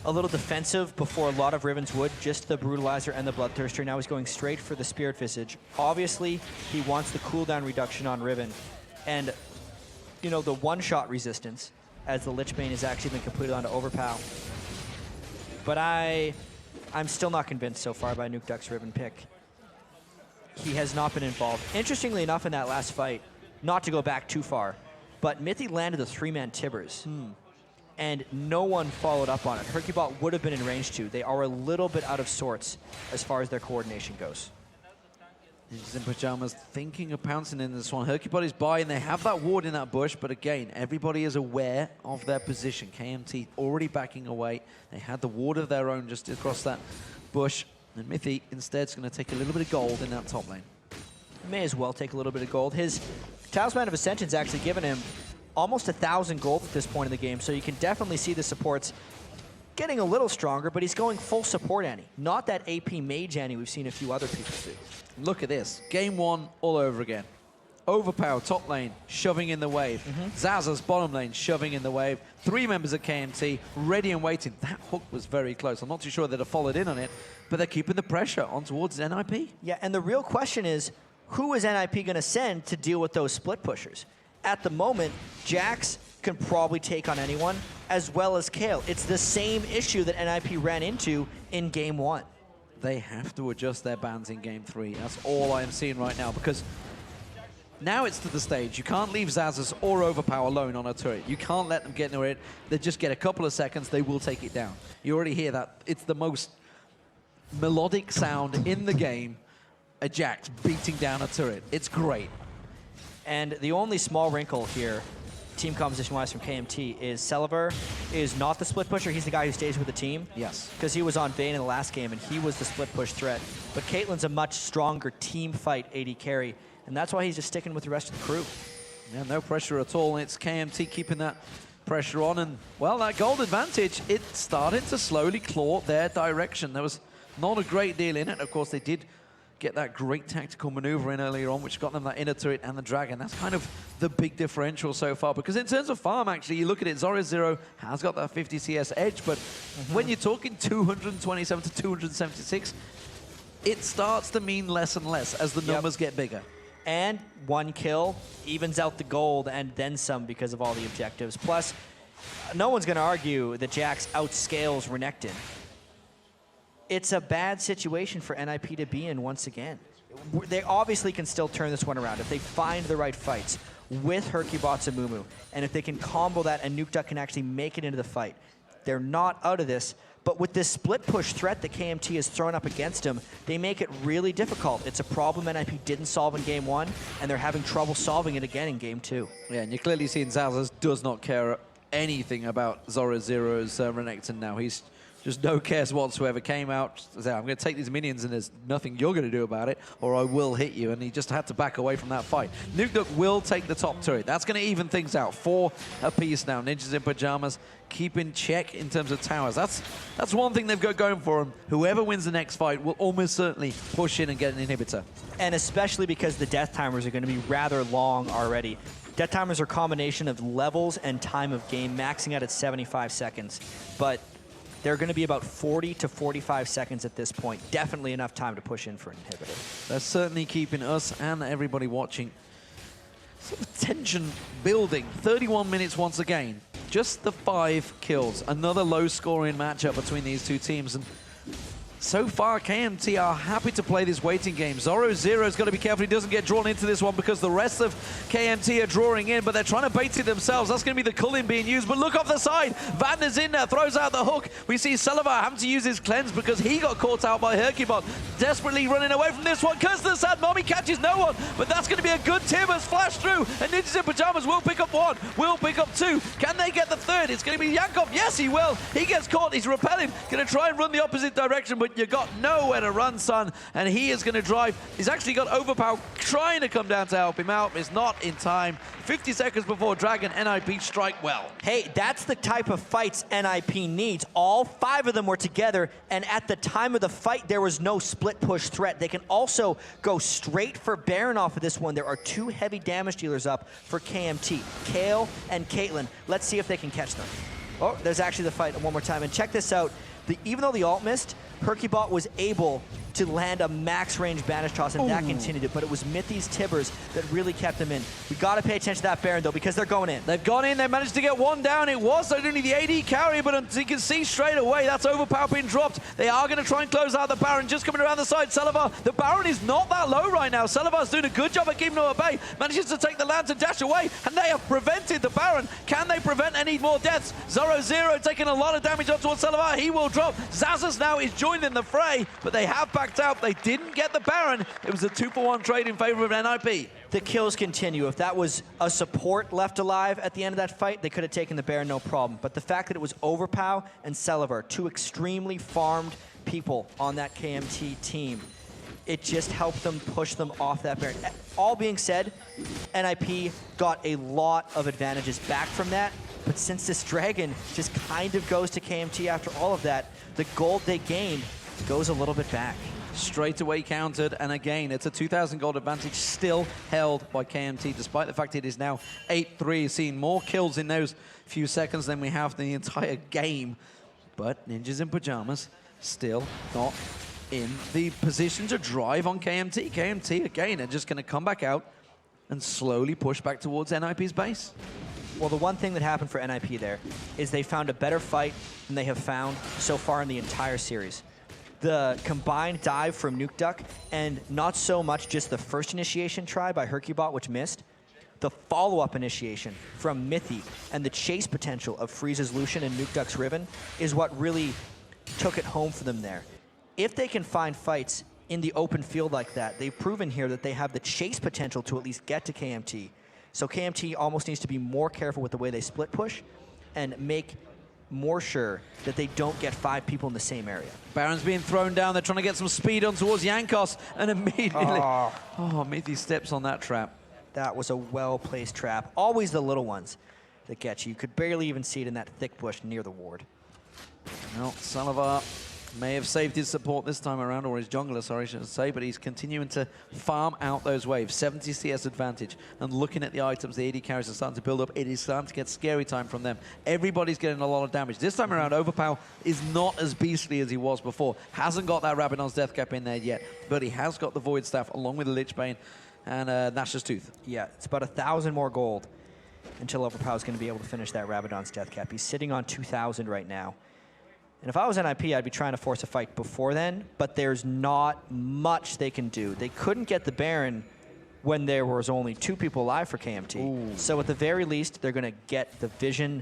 a little defensive before a lot of Rivens would, just the Brutalizer and the Bloodthirster. Now he's going straight for the Spirit Visage. Obviously, he wants the cooldown reduction on Riven. And, you know, the one-shot resistance, as the Lich Bane has actually been completed onto Overpow. But I'm still not convinced so far by Nuke Duck's Riven pick. He has not been involved. Interestingly enough, in that last fight, not to go back too far, but Mithy landed a 3-man Tibbers. And no one followed up on it. Hercubot would have been in range to. They are a little bit out of sorts as far as their coordination goes. Ninjas in Pyjamas thinking of pouncing in this one. Hercubot is by, and they have that ward in that bush, but again, everybody is aware of their position. KMT already backing away. They had the ward of their own just across that bush, and Mithy instead is going to take a little bit of gold in that top lane. May as well take a little bit of gold. His Talisman of Ascension's actually given him almost 1,000 gold at this point in the game, so you can definitely see the supports getting a little stronger, but he's going full support Annie. Not that AP mage Annie we've seen a few other people do. Look at this. Game 1 all over again. Overpower, top lane, shoving in the wave. Zazas, bottom lane, shoving in the wave. 3 members of KMT, ready and waiting. That hook was very close. I'm not too sure they'd have followed in on it, but they're keeping the pressure on towards NIP. Yeah, and the real question is, who is NIP going to send to deal with those split pushers? At the moment, Jax can probably take on anyone, as well as Kale. It's the same issue that NIP ran into in Game 1. They have to adjust their bans in Game 3. That's all I am seeing right now, because now it's to the stage. You can't leave Zazas or Overpower alone on a turret. You can't let them get near it. They just get a couple of seconds, they will take it down. You already hear that. It's the most melodic sound in the game, a Jax beating down a turret. It's great. And the only small wrinkle here, team composition-wise from KMT, is Celiver is not the split pusher. He's the guy who stays with the team. Yes. Because he was on Vayne in the last game, and he was the split push threat. But Caitlyn's a much stronger team fight AD carry, and that's why he's just sticking with the rest of the crew. Yeah, no pressure at all. It's KMT keeping that Pressure on, and, well, that gold advantage, it started to slowly claw their direction. There was not a great deal in it. Of course, they did get that great tactical maneuver in earlier on, which got them that inner turret and the dragon. That's kind of the big differential so far, because in terms of farm, actually, you look at it, Zoro has got that 50 CS edge, but when you're talking 227 to 276, it starts to mean less and less as the numbers get bigger. And one kill evens out the gold and then some because of all the objectives. Plus, no one's going to argue that Jax outscales Renekton. It's a bad situation for NIP to be in once again. They obviously can still turn this one around if they find the right fights with Hercubot's and Mumu. And if they can combo that and Nukeduck can actually make it into the fight. They're not out of this. But with this split push threat that KMT has thrown up against them, they make it really difficult. It's a problem NIP didn't solve in Game 1, and they're having trouble solving it again in Game 2. Yeah, and you're clearly seeing Zazas does not care anything about Zoro Zero's Renekton now. He's just no cares whatsoever. Came out, said, I'm going to take these minions and there's nothing you're going to do about it, or I will hit you. And he just had to back away from that fight. Nukeduck will take the top turret. That's going to even things out. 4 apiece now. Ninjas in Pyjamas keep in check in terms of towers. That's one thing they've got going for them. Whoever wins the next fight will almost certainly push in and get an inhibitor. And especially because the death timers are going to be rather long already. Death timers are a combination of levels and time of game, maxing out at 75 seconds. But they're going to be about 40 to 45 seconds at this point. Definitely enough time to push in for an inhibitor. That's certainly keeping us and everybody watching sort of tension building. 31 minutes once again. Just the 5 kills. Another low-scoring matchup between these two teams. And so far, KMT are happy to play this waiting game. Zoro Zero's got to be careful he doesn't get drawn into this one because the rest of KMT are drawing in, but they're trying to bait it themselves. That's going to be the Cullen being used, but look off the side. Vander's in there, throws out the hook. We see Sullivan having to use his cleanse because he got caught out by Hercubot. Desperately running away from this one. Curse the sad mommy catches no one, but that's going to be a good Timbers flash through, and Ninjas in Pyjamas will pick up 1, will pick up 2. Can they get the 3rd? It's going to be Yankov. Yes, he will. He gets caught. He's repelling. Going to try and run the opposite direction, but you got nowhere to run, son, and he is going to drive. He's actually got Overpower trying to come down to help him out. It's not in time. 50 seconds before Dragon, NIP strike well. Hey, that's the type of fights NIP needs. All 5 of them were together, and at the time of the fight, there was no split push threat. They can also go straight for Baron off of this one. There are 2 heavy damage dealers up for KMT, Kale and Caitlyn. Let's see if they can catch them. Oh, there's actually the fight one more time, and check this out. Even though the ult missed, Hercubot was able to land a max range banish toss, and that continued it. But it was Mithy's Tibbers that really kept him in. We got to pay attention to that Baron, though, because they're going in. They've gone in. They managed to get 1 down. It was only the AD carry, but you can see straight away that's Overpower being dropped. They are going to try and close out the Baron. Just coming around the side, Salavar. The Baron is not that low right now. Salavar's doing a good job at keeping him at bay. Manages to take the land and dash away, and they have prevented the Baron. Can they prevent any more deaths? Zoro Zero taking a lot of damage up towards Salavar. He will drop. Zazas now is joining the fray, but they have backed out. They didn't get the Baron. It was a 2-for-1 trade in favor of NIP. The kills continue. If that was a support left alive at the end of that fight, they could have taken the Baron, no problem. But the fact that it was Overpow and Celavar, 2 extremely farmed people on that KMT team, it just helped them push them off that Baron. All being said, NIP got a lot of advantages back from that. But since this Dragon just kind of goes to KMT after all of that, the gold they gained goes a little bit back. Straight away countered, and again, it's a 2,000 gold advantage still held by KMT, despite the fact it is now 8-3, seeing more kills in those few seconds than we have the entire game. But Ninjas in Pyjamas still not in the position to drive on KMT. KMT, again, are just going to come back out and slowly push back towards NIP's base. Well, the one thing that happened for NIP there is they found a better fight than they have found so far in the entire series. The combined dive from Nukeduck, and not so much just the first initiation try by Hercubot, which missed, the follow-up initiation from Mithy and the chase potential of Freeze's Lucian and Nukeduck's Riven is what really took it home for them there. If they can find fights in the open field like that, they've proven here that they have the chase potential to at least get to KMT. So KMT almost needs to be more careful with the way they split push and make more sure that they don't get 5 people in the same area. Baron's being thrown down. They're trying to get some speed on towards Yankos, and immediately... Oh, Mithy steps on that trap. That was a well-placed trap. Always the little ones. that gets you. You could barely even see it in that thick bush near the ward. Well, Salavar may have saved his support this time around, or his jungler, sorry, I should say, but he's continuing to farm out those waves. 70 CS advantage. And looking at the items the AD carries are starting to build up, it is starting to get scary time from them. Everybody's getting a lot of damage. This time around, Overpower is not as beastly as he was before. Hasn't got that Rabadon's Death Cap in there yet, but he has got the Void Staff along with the Lich Bane and Nash's Tooth. Yeah, it's about 1,000 more gold until Overpower's going to be able to finish that Rabadon's Death Cap. He's sitting on 2,000 right now. And if I was NIP, I'd be trying to force a fight before then, but there's not much they can do. They couldn't get the Baron when there was only 2 people alive for KMT. Ooh. So at the very least, they're going to get the vision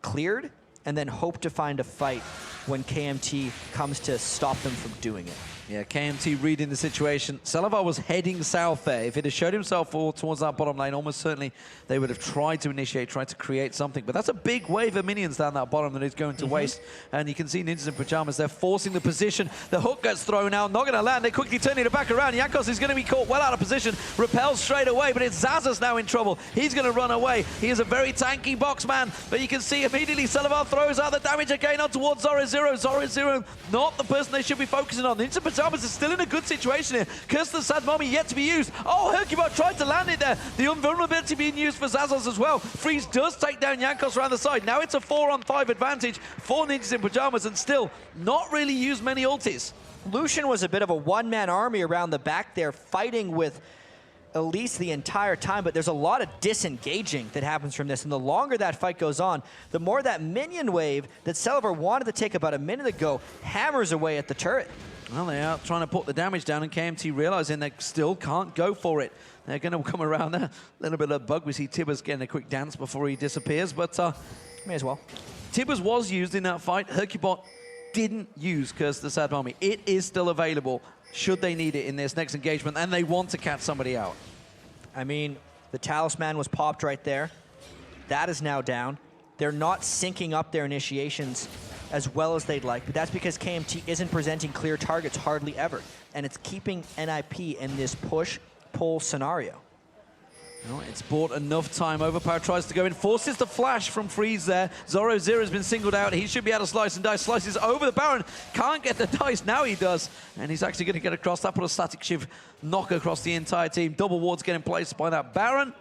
cleared and then hope to find a fight when KMT comes to stop them from doing it. Yeah, KMT reading the situation. Salavar was heading south there. If it had showed himself towards that bottom lane, almost certainly they would have tried to initiate, tried to create something. But that's a big wave of minions down that bottom that is going to waste. And you can see Ninjas in Pyjamas, they're forcing the position. The hook gets thrown out, not going to land. They quickly turn it back around. Jankos is going to be caught well out of position. Repels straight away, but it's Zazas now in trouble. He's going to run away. He is a very tanky box man, but you can see immediately Salavar throws out the damage again on towards Zoro0. Zoro0 not the person they should be focusing on. Ninjas in Pyjamas is still in a good situation here. Curse the Sad Mommy yet to be used. Oh, Hercubot tried to land it there. The invulnerability being used for Zazos as well. Freeze does take down Jankos around the side. Now it's a 4-on-5 advantage for Ninjas in Pyjamas and still not really used many ultis. Lucian was a bit of a one-man army around the back there fighting with Elise the entire time, but there's a lot of disengaging that happens from this, and the longer that fight goes on, the more that minion wave that Salavar wanted to take about a minute ago hammers away at the turret. Well, they are trying to put the damage down, and KMT realizing they still can't go for it. They're going to come around there. A little bit of bug. We see Tibbers getting a quick dance before he disappears, but may as well. Tibbers was used in that fight. Hercubot didn't use Curse the Sad Mommy. It is still available should they need it in this next engagement, and they want to catch somebody out. I mean, the Talisman was popped right there. That is now down. They're not syncing up their initiations as well as they'd like, but that's because KMT isn't presenting clear targets hardly ever, and it's keeping NIP in this push-pull scenario. No, it's bought enough time. Overpower tries to go in, forces the flash from Freeze there. Zoro0 has been singled out. He should be able to slice and dice. Slices over the Baron. Can't get the dice. Now he does. And he's actually going to get across. That put a static shiv knock across the entire team. Double wards getting placed by that Baron.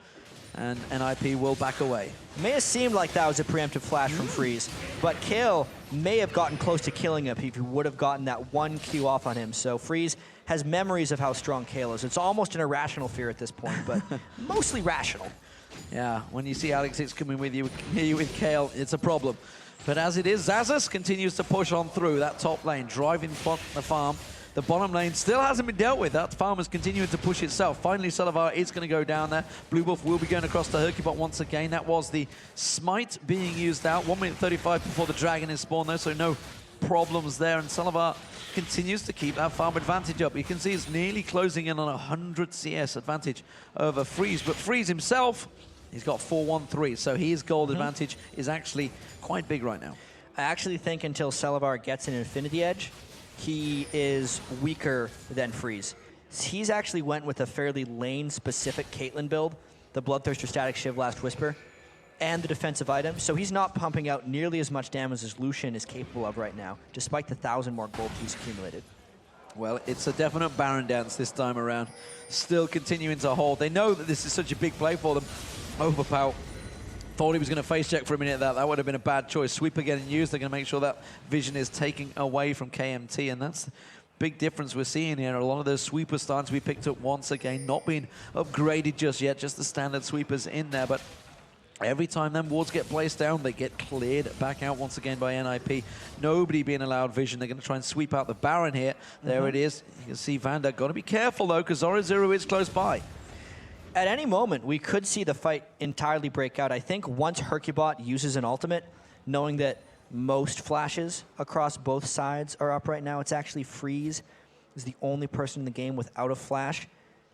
And NIP will back away. May have seemed like that was a preemptive flash from Freeze, but Kale may have gotten close to killing him if he would have gotten that one Q off on him. So Freeze has memories of how strong Kale is. It's almost an irrational fear at this point, but mostly rational. Yeah, when you see Alex Hicks coming with you with Kale, it's a problem. But as it is, Zazas continues to push on through that top lane, driving the farm. The bottom lane still hasn't been dealt with. That farm is continuing to push itself. Finally, Salavar is going to go down there. Blue buff will be going across to Hercubot once again. That was the smite being used out. 1 minute 35 before the dragon is spawned, though, so no problems there. And Salavar continues to keep that farm advantage up. You can see it's nearly closing in on 100 CS advantage over Freeze. But Freeze himself, he's got 4-1-3, so his gold advantage is actually quite big right now. I actually think until Salavar gets an Infinity Edge, he is weaker than Freeze. He's actually went with a fairly lane-specific Caitlyn build, the Bloodthirster Static Shiv Last Whisper, and the defensive item, so he's not pumping out nearly as much damage as Lucian is capable of right now, despite the 1,000 more gold he's accumulated. Well, it's a definite Baron dance this time around. Still continuing to hold. They know that this is such a big play for them. Overpower thought he was going to face check for a minute. That would have been a bad choice. Sweeper getting used. They're going to make sure that vision is taken away from KMT, and that's the big difference we're seeing here. A lot of those sweepers starting to be picked up once again, not being upgraded just yet, just the standard sweepers in there, but every time them wards get placed down, they get cleared back out once again by NIP. Nobody being allowed vision. They're going to try and sweep out the Baron here. There it is. You can see Vanda. Got to be careful, though, because Zoro0 is close by. At any moment, we could see the fight entirely break out. I think once Hercubot uses an ultimate, knowing that most flashes across both sides are up right now, it's actually Freeze is the only person in the game without a flash.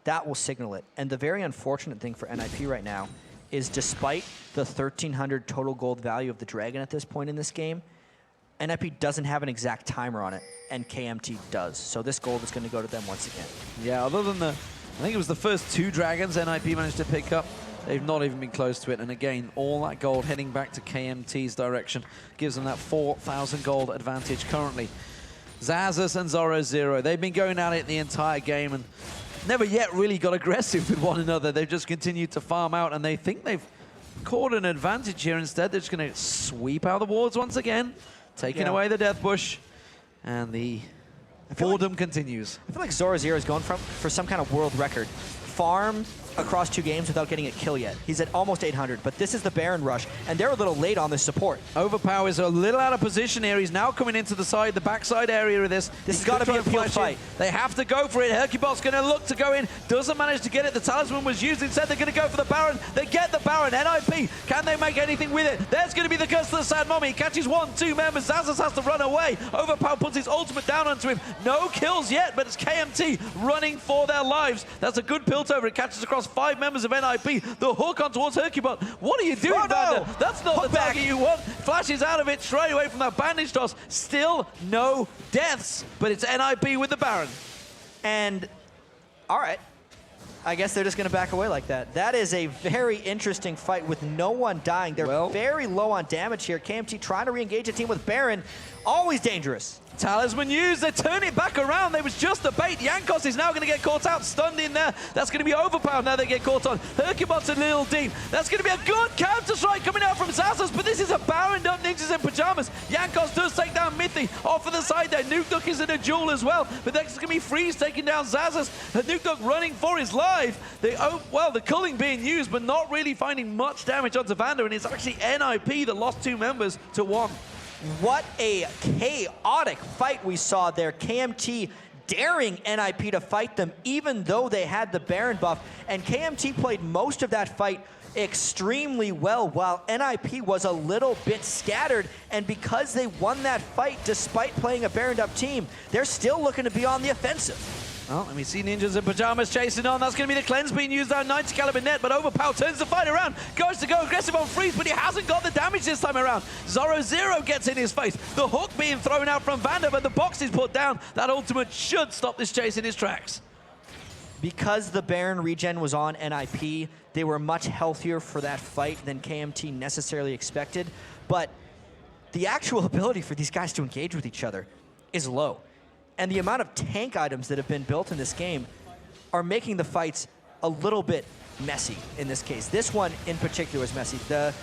That will signal it. And the very unfortunate thing for NIP right now is despite the 1,300 total gold value of the Dragon at this point in this game, NIP doesn't have an exact timer on it, and KMT does. So this gold is going to go to them once again. Yeah, other than I think it was the first 2 dragons NIP managed to pick up. They've not even been close to it. And again, all that gold heading back to KMT's direction gives them that 4,000 gold advantage currently. Xaxus and Zoro0, they've been going at it the entire game and never yet really got aggressive with one another. They've just continued to farm out, and they think they've caught an advantage here. Instead, they're just going to sweep out the wards once again, taking away the Death Bush, and the boredom continues. I feel like Zoro0 is going for some kind of world record. Farm across 2 games without getting a kill yet. He's at almost 800, but this is the Baron rush, and they're a little late on this support. Overpower is a little out of position here. He's now coming into the side, the backside area of this. This has got to be a field fight. They have to go for it. Hercubot's going to look to go in. Doesn't manage to get it. The talisman was used. Instead, they're going to go for the Baron. They get the Baron. NIP, can they make anything with it? There's going to be the curse of the Sad Mommy. He catches 1, 2 members. Xaxus has to run away. Overpower puts his ultimate down onto him. No kills yet, but it's KMT running for their lives. That's a good Piltover. It catches across 5 members of NIP. The hook on towards Hercubot. What are you doing, Vander? That's not the target you want. Flashes out of it straight away from that bandage toss. Still no deaths, but it's NIP with the Baron. And, all right. I guess they're just going to back away like that. That is a very interesting fight with no one dying. They're very low on damage here. KMT trying to re-engage a team with Baron. Always dangerous. Talisman used, they turn it back around. There was just a bait. Jankos is now going to get caught out, stunned in there. That's going to be overpowered. Now they get caught on. Hercubot's a little deep. That's going to be a good counter strike coming out from Xaxus, but this is a Baron up Ninjas in Pyjamas. Jankos does take down Mithy off of the side there. Nukeduck is in a duel as well, but that's going to be Freeze taking down Xaxus. Nukeduck running for his life. The culling being used, but not really finding much damage onto Vander, and it's actually NIP that lost 2 members to 1. What a chaotic fight we saw there. KMT daring NIP to fight them even though they had the Baron buff. And KMT played most of that fight extremely well while NIP was a little bit scattered. And because they won that fight despite playing a Baroned up team, they're still looking to be on the offensive. Well, let me see Ninjas in Pyjamas chasing on. That's going to be the cleanse being used down 90 caliber net, but Overpower turns the fight around. Goes to go aggressive on Freeze, but he hasn't got the damage this time around. Zoro0 gets in his face. The hook being thrown out from Vander, but the box is put down. That ultimate should stop this chase in his tracks. Because the Baron regen was on NIP, they were much healthier for that fight than KMT necessarily expected. But the actual ability for these guys to engage with each other is low. And the amount of tank items that have been built in this game are making the fights a little bit messy in this case. This one in particular is messy. The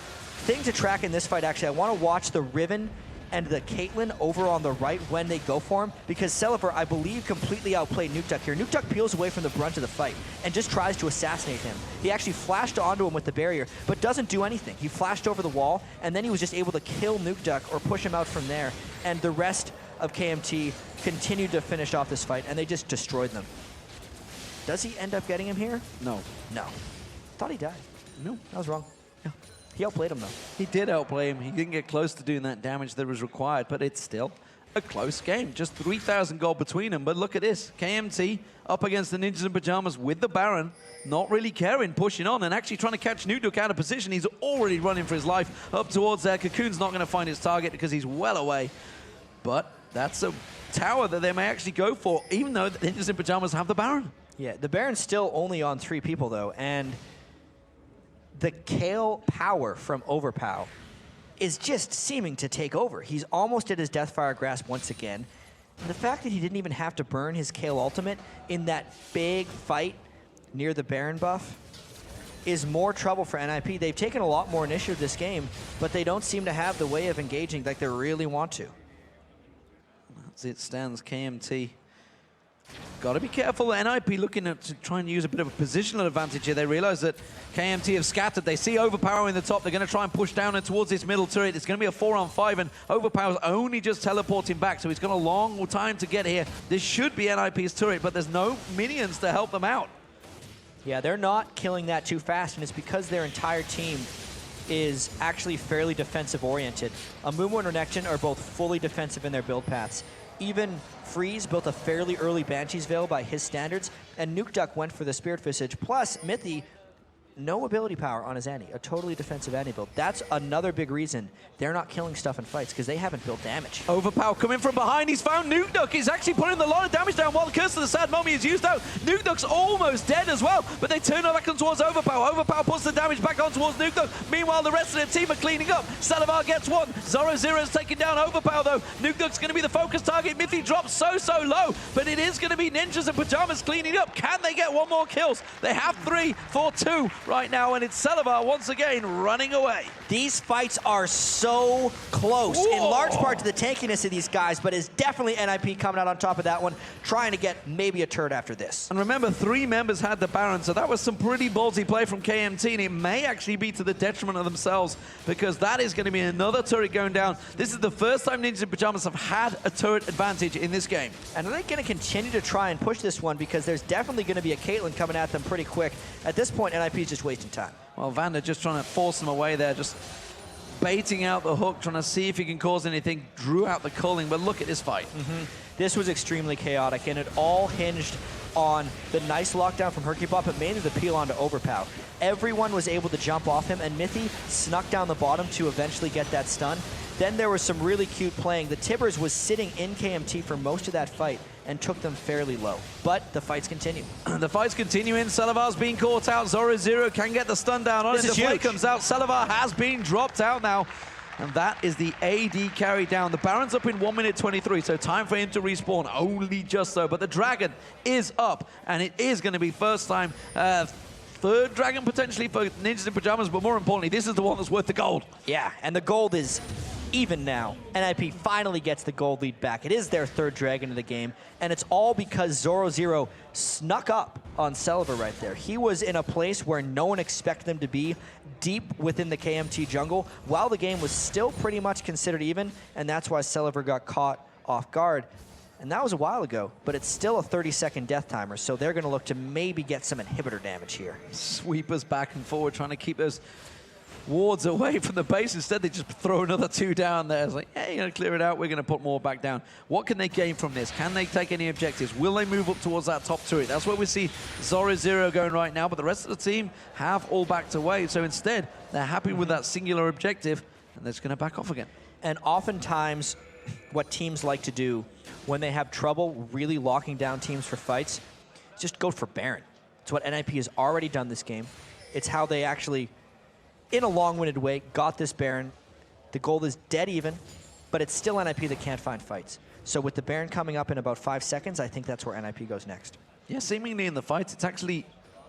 thing to track in this fight, actually, I want to watch the Riven and the Caitlyn over on the right when they go for him, because Celeber, I believe, completely outplayed Nukeduck here. Nukeduck peels away from the brunt of the fight and just tries to assassinate him. He actually flashed onto him with the barrier, but doesn't do anything. He flashed over the wall, and then he was just able to kill Nukeduck or push him out from there, and the rest of KMT continued to finish off this fight, and they just destroyed them. Does he end up getting him here? No. No. Thought he died. No. I was wrong. Yeah. He outplayed him, though. He did outplay him. He didn't get close to doing that damage that was required, but it's still a close game. Just 3,000 gold between them. But look at this. KMT up against the Ninjas in Pyjamas with the Baron, not really caring, pushing on, and actually trying to catch Nukeduck out of position. He's already running for his life up towards there. Cocoon's not going to find his target because he's well away. But that's a tower that they may actually go for, even though the Ninjas in Pyjamas have the Baron. Yeah, the Baron's still only on 3 people, though, and the Kayle power from Overpow is just seeming to take over. He's almost at his Deathfire Grasp once again. And the fact that he didn't even have to burn his Kayle ultimate in that big fight near the Baron buff is more trouble for NIP. They've taken a lot more initiative this game, but they don't seem to have the way of engaging like they really want to. As it stands, KMT got to be careful. NIP looking to try and use a bit of a positional advantage here. They realize that KMT have scattered. They see Overpower in the top. They're going to try and push down and towards this middle turret. It's going to be a 4-on-5, and Overpower's only just teleporting back, so he's got a long time to get here. This should be NIP's turret, but there's no minions to help them out. Yeah, they're not killing that too fast, and it's because their entire team is actually fairly defensive-oriented. Amumu and Renekton are both fully defensive in their build paths. Even Freeze built a fairly early Banshee's Veil by his standards, and Nukeduck went for the Spirit Visage. Plus, Mithy no ability power on his Annie, a totally defensive Annie build. That's another big reason they're not killing stuff in fights, because they haven't built damage. Overpower coming from behind. He's found Nukeduck. He's actually putting a lot of damage down while the Curse of the Sad Mummy is used out. Nukeduck's almost dead as well, but they turn it back on towards Overpower. Overpower puts the damage back on towards Nukeduck. Meanwhile, the rest of their team are cleaning up. Salivar gets one. Zoro0's taking down Overpower, though. Nukeduck's going to be the focus target. Mithy drops so low, but it is going to be Ninjas and Pyjamas cleaning up. Can they get one more kills? They have 3 for 2 right now, and it's Salivar once again running away. These fights are so close, in large part to the tankiness of these guys, but it's definitely NIP coming out on top of that one, trying to get maybe a turret after this. And remember, 3 members had the Baron, so that was some pretty ballsy play from KMT, and it may actually be to the detriment of themselves, because that is going to be another turret going down. This is the first time Ninjas in Pyjamas have had a turret advantage in this game. And are they going to continue to try and push this one, because there's definitely going to be a Caitlyn coming at them pretty quick. At this point, NIP is just wasting time. Well, Vander just trying to force them away there, just baiting out the hook, trying to see if he can cause anything. Drew out the culling, but look at this fight. This was extremely chaotic, and it all hinged on the nice lockdown from Hercubot, but mainly the peel onto Overpower. Everyone was able to jump off him, and Mithy snuck down the bottom to eventually get that stun. Then there was some really cute playing. The Tibbers was sitting in KMT for most of that fight and took them fairly low. But the fights continue. The fights continuing. Salivar's being caught out. Zoro0 can get the stun down on it. The play comes out. Salivar has been dropped out now. And that is the AD carry down. The Baron's up in 1 minute 23, so time for him to respawn. Only just so. But the Dragon is up, and it is going to be first time. Third Dragon potentially for Ninjas in Pyjamas, but more importantly, this is the one that's worth the gold. Yeah, and the gold is even now. NIP finally gets the gold lead back. It is their 3rd Dragon of the game, and it's all because Zoro0 snuck up on Salivar right there. He was in a place where no one expected him to be, deep within the KMT jungle, while the game was still pretty much considered even, and that's why Salivar got caught off guard. And that was a while ago, but it's still a 30-second death timer, so they're going to look to maybe get some inhibitor damage here. Sweepers back and forward, trying to keep those wards away from the base. Instead, they just throw another 2 down there. It's like, hey, you're going to clear it out. We're going to put more back down. What can they gain from this? Can they take any objectives? Will they move up towards that top turret? That's where we see Zoro0 going right now, but the rest of the team have all backed away. So instead, they're happy with that singular objective, and they're just going to back off again. And oftentimes, what teams like to do when they have trouble really locking down teams for fights, just go for Baron. It's what NIP has already done this game. It's how they actually, in a long-winded way, got this Baron. The gold is dead even, but it's still NIP that can't find fights. So with the Baron coming up in about 5 seconds, I think that's where NIP goes next. Yeah, seemingly in the fights, it's actually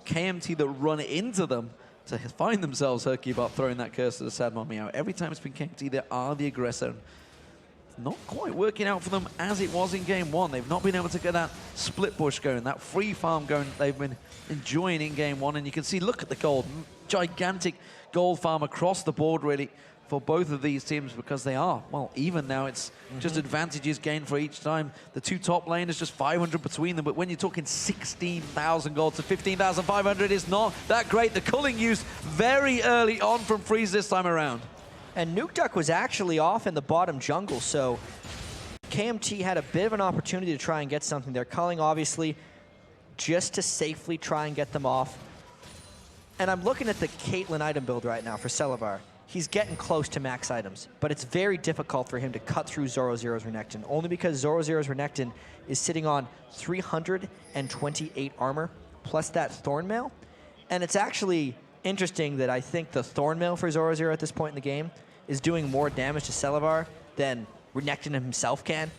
KMT that run into them to find themselves Hercubot throwing that Curse of the Sad Mummy out. Every time it's been KMT, they are the aggressor. Not quite working out for them as it was in game 1. They've not been able to get that split push going, that free farm going they've been enjoying in game 1. And you can see, look at the gold. Gigantic gold farm across the board, really, for both of these teams, because they are, well, even now. It's just advantages gained for each time. The 2 top laners, just 500 between them. But when you're talking 16,000 gold to 15,500, it's not that great. The culling used very early on from Freeze this time around. And Nukeduck was actually off in the bottom jungle, so KMT had a bit of an opportunity to try and get something there. Culling, obviously, just to safely try and get them off. And I'm looking at the Caitlyn item build right now for Salivar. He's getting close to max items, but it's very difficult for him to cut through Zoro0's Renekton, only because Zoro0's Renekton is sitting on 328 armor, plus that Thornmail. And it's actually interesting that I think the Thornmail for Zoro0 at this point in the game is doing more damage to Salivar than Renekton himself can,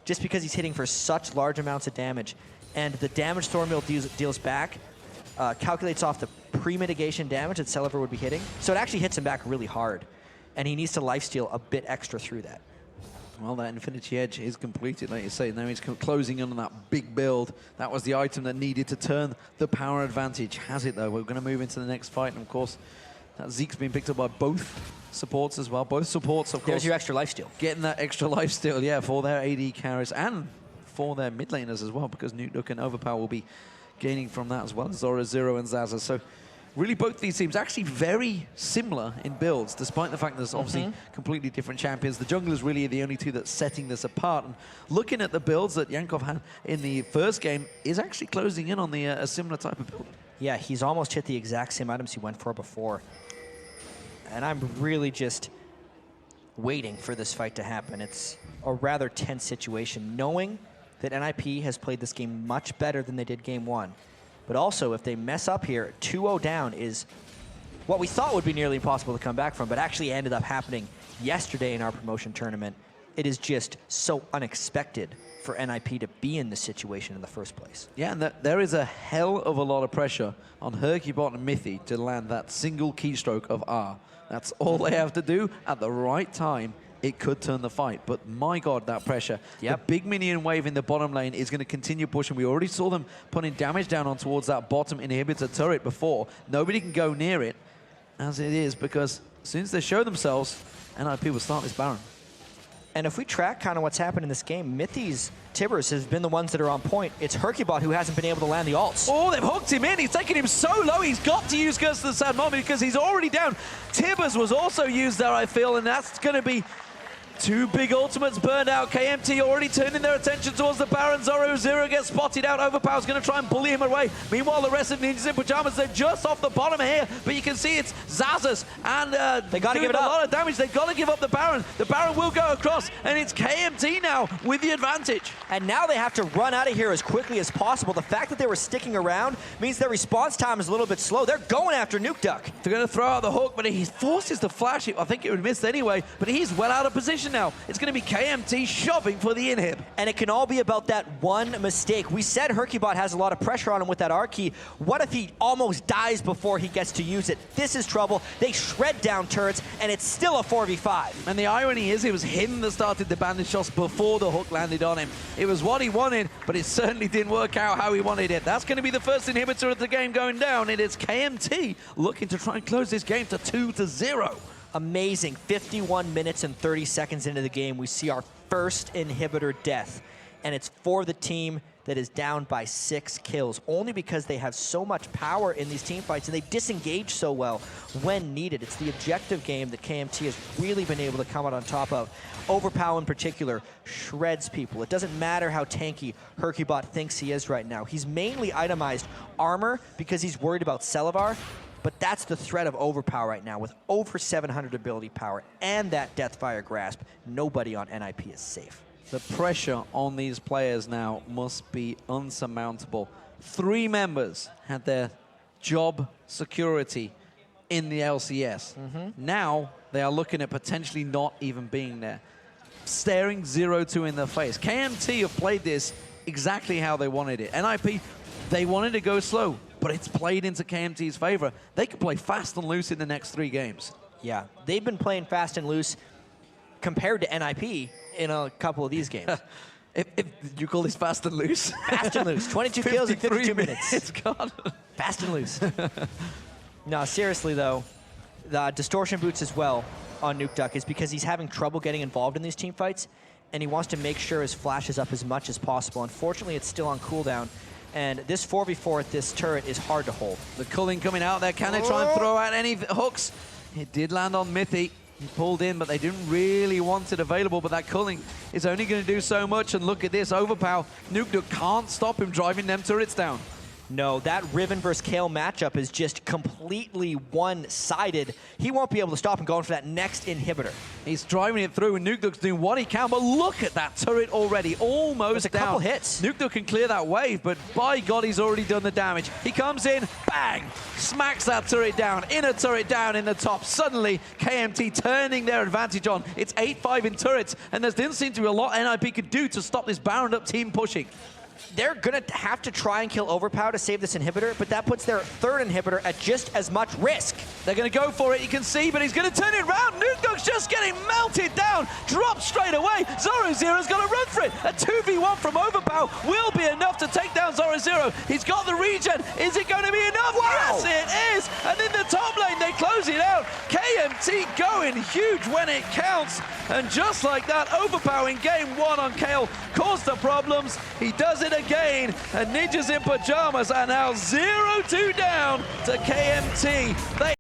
just because he's hitting for such large amounts of damage. And the damage Thornmail deals back calculates off the pre-mitigation damage that Salivar would be hitting. So it actually hits him back really hard, and he needs to lifesteal a bit extra through that. Well, that Infinity Edge is completed, like you say. Now he's closing in on that big build. That was the item that needed to turn the power advantage. Has it, though? We're going to move into the next fight, and of course, that Zeke's being picked up by both supports as well. Both supports, of course. There's your extra lifesteal. Getting that extra lifesteal, yeah, for their AD carries and for their mid laners as well, because Nukeduck and Overpower will be gaining from that as well, Zoro0 and Zaza. So really, both these teams actually very similar in builds, despite the fact there's obviously completely different champions. The junglers really are the only two that's setting this apart. And looking at the builds that Yankov had in the first game is actually closing in on the a similar type of build. Yeah, he's almost hit the exact same items he went for before. And I'm really just waiting for this fight to happen. It's a rather tense situation, knowing that NIP has played this game much better than they did game one. But also, if they mess up here, 2-0 down is what we thought would be nearly impossible to come back from, but actually ended up happening yesterday in our promotion tournament. It is just so unexpected for NIP to be in this situation in the first place. Yeah, and there is a hell of a lot of pressure on Herkybot and Mithy to land that single keystroke of R. That's all they have to do at the right time. It could turn the fight, but my God, that pressure. Yep. The big minion wave in the bottom lane is going to continue pushing. We already saw them putting damage down on towards that bottom inhibitor turret before. Nobody can go near it, as it is, because as soon as they show themselves, NIP will start this Baron. And if we track kind of what's happened in this game, Mithy's Tibbers has been the ones that are on point. It's Herkybot who hasn't been able to land the ults. Oh, they've hooked him in. He's taken him so low. He's got to use Curse of the Sad Moment because he's already down. Tibbers was also used there, I feel, and that's going to be two big ultimates burned out. KMT already turning their attention towards the Baron. Zoro gets spotted out. Overpower's going to try and bully him away. Meanwhile, the rest of Ninjas in Pyjamas, they're just off the bottom here. But you can see it's Zazas, and they got to give it up. A lot of damage. They've got to give up the Baron. The Baron will go across, and it's KMT now with the advantage. And now they have to run out of here as quickly as possible. The fact that they were sticking around means their response time is a little bit slow. They're going after Nuke Duck. They're going to throw out the hook, but he forces the flash. I think it would miss anyway, but he's well out of position now. It's going to be KMT shoving for the inhib. And it can all be about that one mistake. We said Herkybot has a lot of pressure on him with that R key. What if he almost dies before he gets to use it? This is trouble. They shred down turrets, and it's still a 4v5. And the irony is it was him that started the bandage shots before the hook landed on him. It was what he wanted, but it certainly didn't work out how he wanted it. That's going to be the first inhibitor of the game going down. It is KMT looking to try and close this game to 2-0. Amazing. 51 minutes and 30 seconds into the game, we see our first inhibitor death. And it's for the team that is down by 6 kills, only because they have so much power in these team fights and they disengage so well when needed. It's the objective game that KMT has really been able to come out on top of. Overpower in particular shreds people. It doesn't matter how tanky Herkybot thinks he is right now. He's mainly itemized armor because he's worried about Celavar. But that's the threat of Overpower right now. With over 700 ability power and that Deathfire Grasp, nobody on NIP is safe. The pressure on these players now must be unsurmountable. 3 members had their job security in the LCS. Now they are looking at potentially not even being there. Staring 0-2 in the face. KMT have played this exactly how they wanted it. NIP, they wanted to go slow, but it's played into KMT's favor. They could play fast and loose in the next 3 games. Yeah, they've been playing fast and loose compared to NIP in a couple of these games. If you call this fast and loose? Fast and loose. 22 kills in 52 minutes. It's gone. Fast and loose. No, seriously though, the Distortion Boots as well on Nuke Duck is because he's having trouble getting involved in these team fights, and he wants to make sure his flash is up as much as possible. Unfortunately, it's still on cooldown. And this 4v4 at this turret is hard to hold. The culling coming out there. Can they try and throw out any hooks? It did land on Mithy. He pulled in, but they didn't really want it available. But that culling is only going to do so much. And look at this. Overpower. Nuke Duck can't stop him driving them turrets down. No, that Riven versus Kale matchup is just completely one-sided. He won't be able to stop him going for that next inhibitor. He's driving it through, and Nuke Duck's doing what he can, but look at that turret already, almost There's a couple hits. Nuke Duck can clear that wave, but by God, he's already done the damage. He comes in, bang, smacks that turret down, inner turret down in the top. Suddenly, KMT turning their advantage on. It's 8-5 in turrets, and there didn't seem to be a lot NIP could do to stop this Baron up team pushing. They're going to have to try and kill Overpower to save this inhibitor, but that puts their third inhibitor at just as much risk. They're going to go for it, you can see, but he's going to turn it around. Nuke Duck's just getting melted down, dropped straight away. Zoro's got to run for it. A 2v1 from Overpower will be enough to take down Zoro. He's got the regen. Is it going to be enough? Wow. Yes, it is. And in the top lane, they close it out. KMT going huge when it counts. And just like that, Overpower in game 1 on Kale caused the problems. He does it again, and Ninjas in Pyjamas are now 0-2 down to KMT.